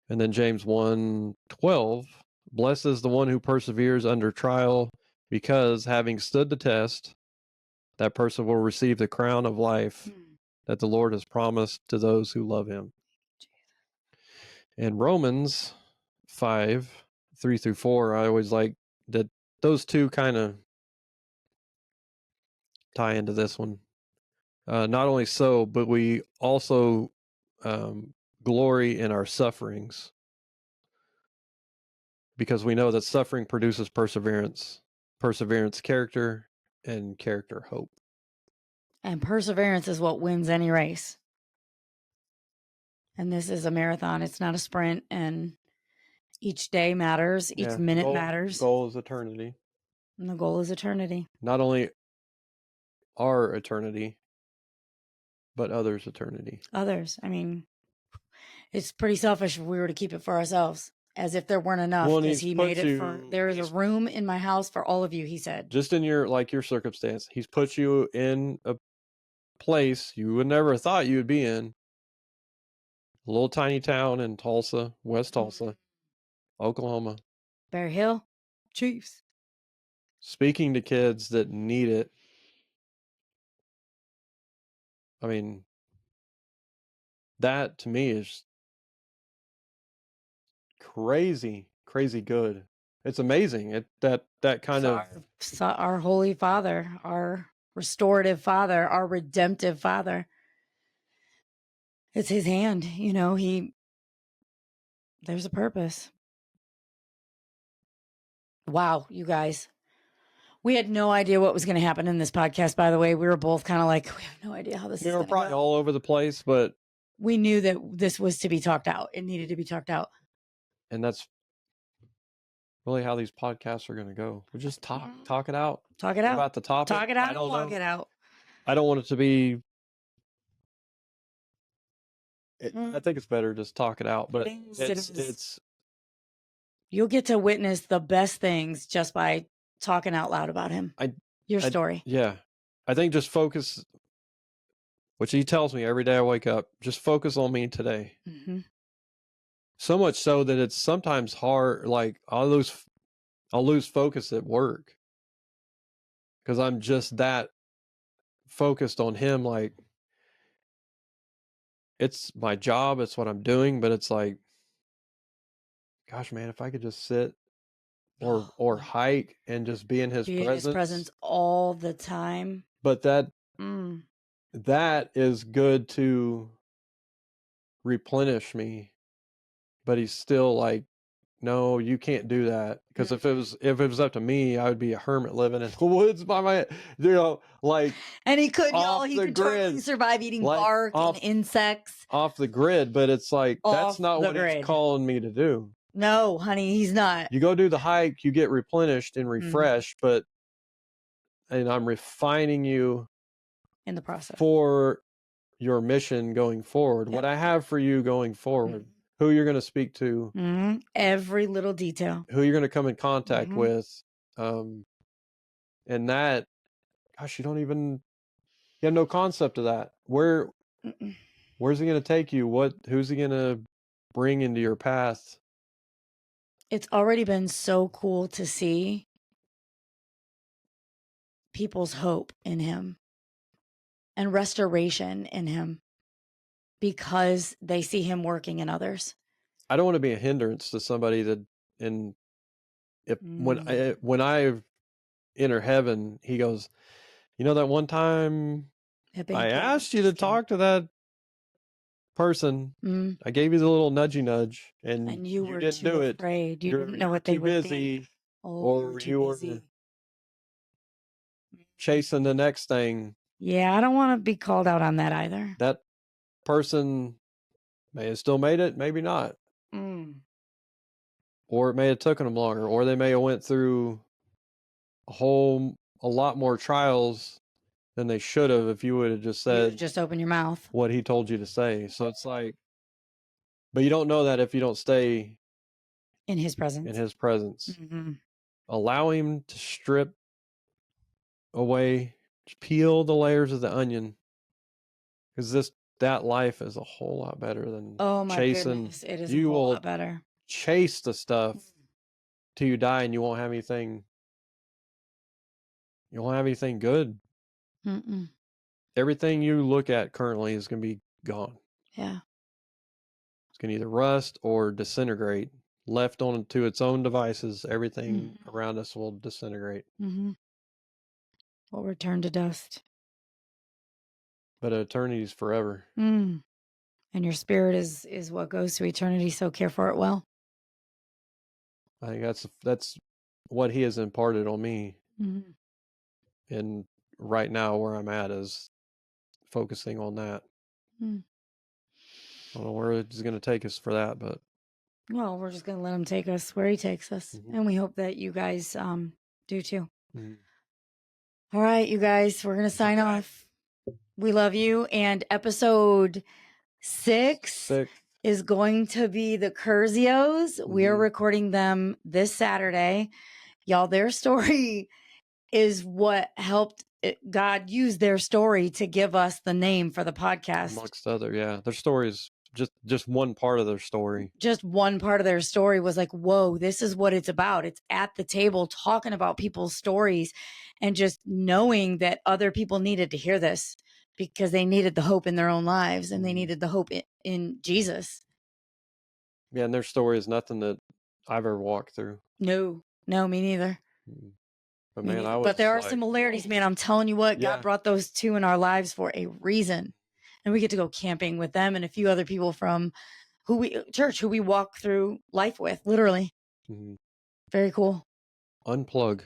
And then James 1:12, blessed is the one who perseveres under trial, because having stood the test, that person will receive the crown of life that the Lord has promised to those who love him. And Romans 5:3-4, I always like that those two kind of tie into this one. Not only so, but we also glory in our sufferings, because we know that suffering produces perseverance, character, and character, hope. And perseverance is what wins any race. And this is a marathon. It's not a sprint. And each day matters. Each minute matters. The goal is eternity. And the goal is eternity. Not only our eternity, but others' eternity. Others. I mean, it's pretty selfish if we were to keep it for ourselves, as if there weren't enough, because he made it for, there is a room in my house for all of you, he said. Just in your circumstance, he's put you in a place you would never have thought you would be in. A little tiny town in Tulsa, West Tulsa, Oklahoma. Bear Hill Chiefs. Speaking to kids that need it. I mean, that to me is crazy good. It's amazing. That kind of our Holy Father, our restorative Father, our redemptive Father. It's his hand, you know, there's a purpose. Wow, you guys. We had no idea what was going to happen in this podcast, by the way. We were both kind of like, we have no idea how this is going to go. We were probably all over the place, but we knew that this was to be talked out. It needed to be talked out. And that's really how these podcasts are going to go. We just talk it out. Talk it out. About the topic. Talk it out. Talk it out. I don't want it to be... I think it's better just talk it out, but it's you'll get to witness the best things just by talking out loud about him. Your story. Yeah. I think just focus, which he tells me every day I wake up, just focus on me today. Mm-hmm. So much so that it's sometimes hard. Like I'll lose focus at work because I'm just that focused on him. Like, it's my job, it's what I'm doing, but it's like, gosh, man, if I could just sit or hike and just be in his presence all the time. But that is good to replenish me. But he's still like, no, you can't do that, because if it was up to me, I would be a hermit living in the woods by my, like. And he could, totally survive eating bark and insects off the grid. But it's like, that's not what he's calling me to do. No, honey, he's not. You go do the hike, you get replenished and refreshed, and I'm refining you in the process for your mission going forward. Yep. What I have for you going forward. Who you're going to speak to, every little detail, who you're going to come in contact with, and that, gosh, you have no concept of that. Where's he going to take you? Who's he going to bring into your path? It's already been so cool to see people's hope in him and restoration in him, because they see him working in others. I don't want to be a hindrance to somebody that, when I enter heaven, he goes, that one time I asked you to talk to that person. I gave you the little nudgy nudge, and you were didn't do it. Afraid. You didn't know what they were busy, or you were chasing the next thing. Yeah, I don't want to be called out on that either. That person may have still made it, maybe not. Or it may have taken them longer, or they may have went through a lot more trials than they should have if you would have just said, just open your mouth, what he told you to say. So it's like, But you don't know that if you don't stay in his presence. In his presence. Mm-hmm. Allow him to strip away, peel the layers of the onion. Because that life is a whole lot better than chasing. Goodness. It is a whole lot better. Chase the stuff till you die, and you won't have anything. You won't have anything good. Mm-mm. Everything you look at currently is going to be gone. Yeah. It's going to either rust or disintegrate. Left on to its own devices, everything around us will disintegrate. Mm-hmm. Will return to dust. But eternity is forever. And your spirit is what goes to eternity, so care for it well. I think that's what he has imparted on me. Mm-hmm. And right now where I'm at is focusing on that. I don't know where it's going to take us for that, but well, we're just going to let him take us where he takes us. Mm-hmm. And we hope that you guys do too. Mm-hmm. All right, you guys, we're going to sign off. We love you. And episode 6 is going to be the Curzios. Mm-hmm. We are recording them this Saturday. Y'all, their story is what helped God use their story to give us the name for the podcast. Amongst other, yeah. Their story is just one part of their story. Just one part of their story was like, whoa, this is what it's about. It's at the table talking about people's stories and just knowing that other people needed to hear this because they needed the hope in their own lives and they needed the hope in Jesus. Yeah, and their story is nothing that I've ever walked through. No, me neither. But man, but there are similarities, man. I'm telling you what, God brought those two in our lives for a reason. And we get to go camping with them and a few other people from who we walk through life with, literally. Mm-hmm. Very cool. Unplug.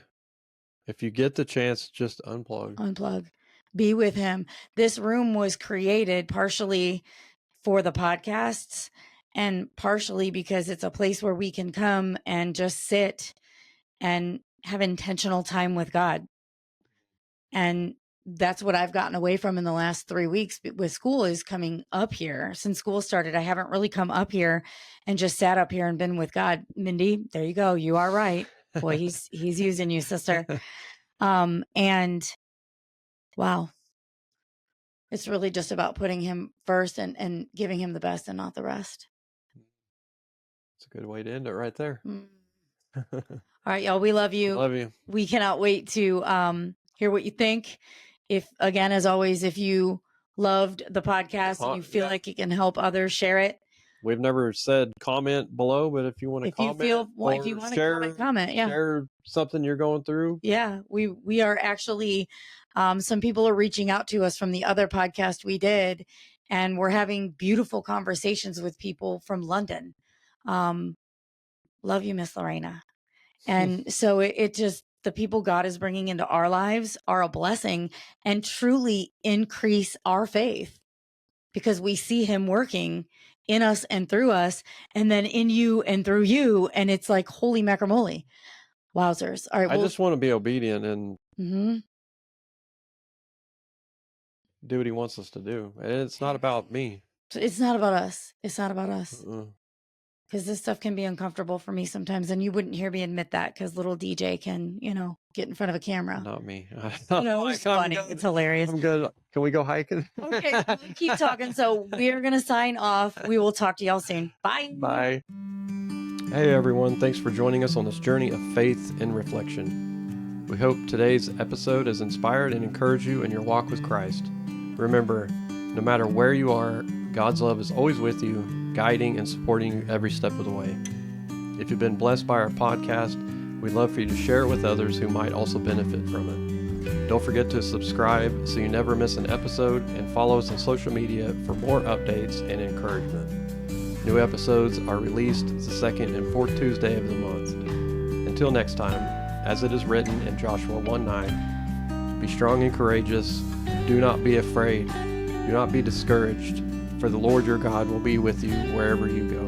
If you get the chance, just unplug. Unplug. Be with him. This room was created partially for the podcasts and partially because it's a place where we can come and just sit and have intentional time with God. And that's what I've gotten away from in the last 3 weeks with school is coming up here. Since school started, I haven't really come up here and just sat up here and been with God. Mindy, there you go. You are right. Boy, he's using you, sister. And wow, it's really just about putting him first and giving him the best and not the rest. It's a good way to end it right there. All right, y'all. We love you. Love you. We cannot wait to hear what you think. If again, as always, if you loved the podcast and you feel like it can help others, share it. We've never said comment below, but if you want to comment, if you want to comment, yeah, share something you're going through. Yeah, we are actually. Some people are reaching out to us from the other podcast we did, and we're having beautiful conversations with people from London. Love you, Miss Lorena. And so it just, the people God is bringing into our lives are a blessing and truly increase our faith because we see him working in us and through us and then in you and through you. And it's like, holy macamole. Wowzers. All right. I just want to be obedient and do what he wants us to do. And it's not about me. It's not about us. It's not about us. Because this stuff can be uncomfortable for me sometimes. And you wouldn't hear me admit that because little DJ can, get in front of a camera. Not me. It's funny. It's hilarious. I'm good. Can we go hiking? Okay. Keep talking. So we are going to sign off. We will talk to y'all soon. Bye. Bye. Hey, everyone. Thanks for joining us on this journey of faith and reflection. We hope today's episode has inspired and encouraged you in your walk with Christ. Remember, no matter where you are, God's love is always with you, guiding and supporting you every step of the way. If you've been blessed by our podcast, we'd love for you to share it with others who might also benefit from it. Don't forget to subscribe so you never miss an episode and follow us on social media for more updates and encouragement. New episodes are released the second and fourth Tuesday of the month. Until next time, as it is written in Joshua 1:9, be strong and courageous. Do not be afraid. Do not be discouraged, for the Lord your God will be with you wherever you go.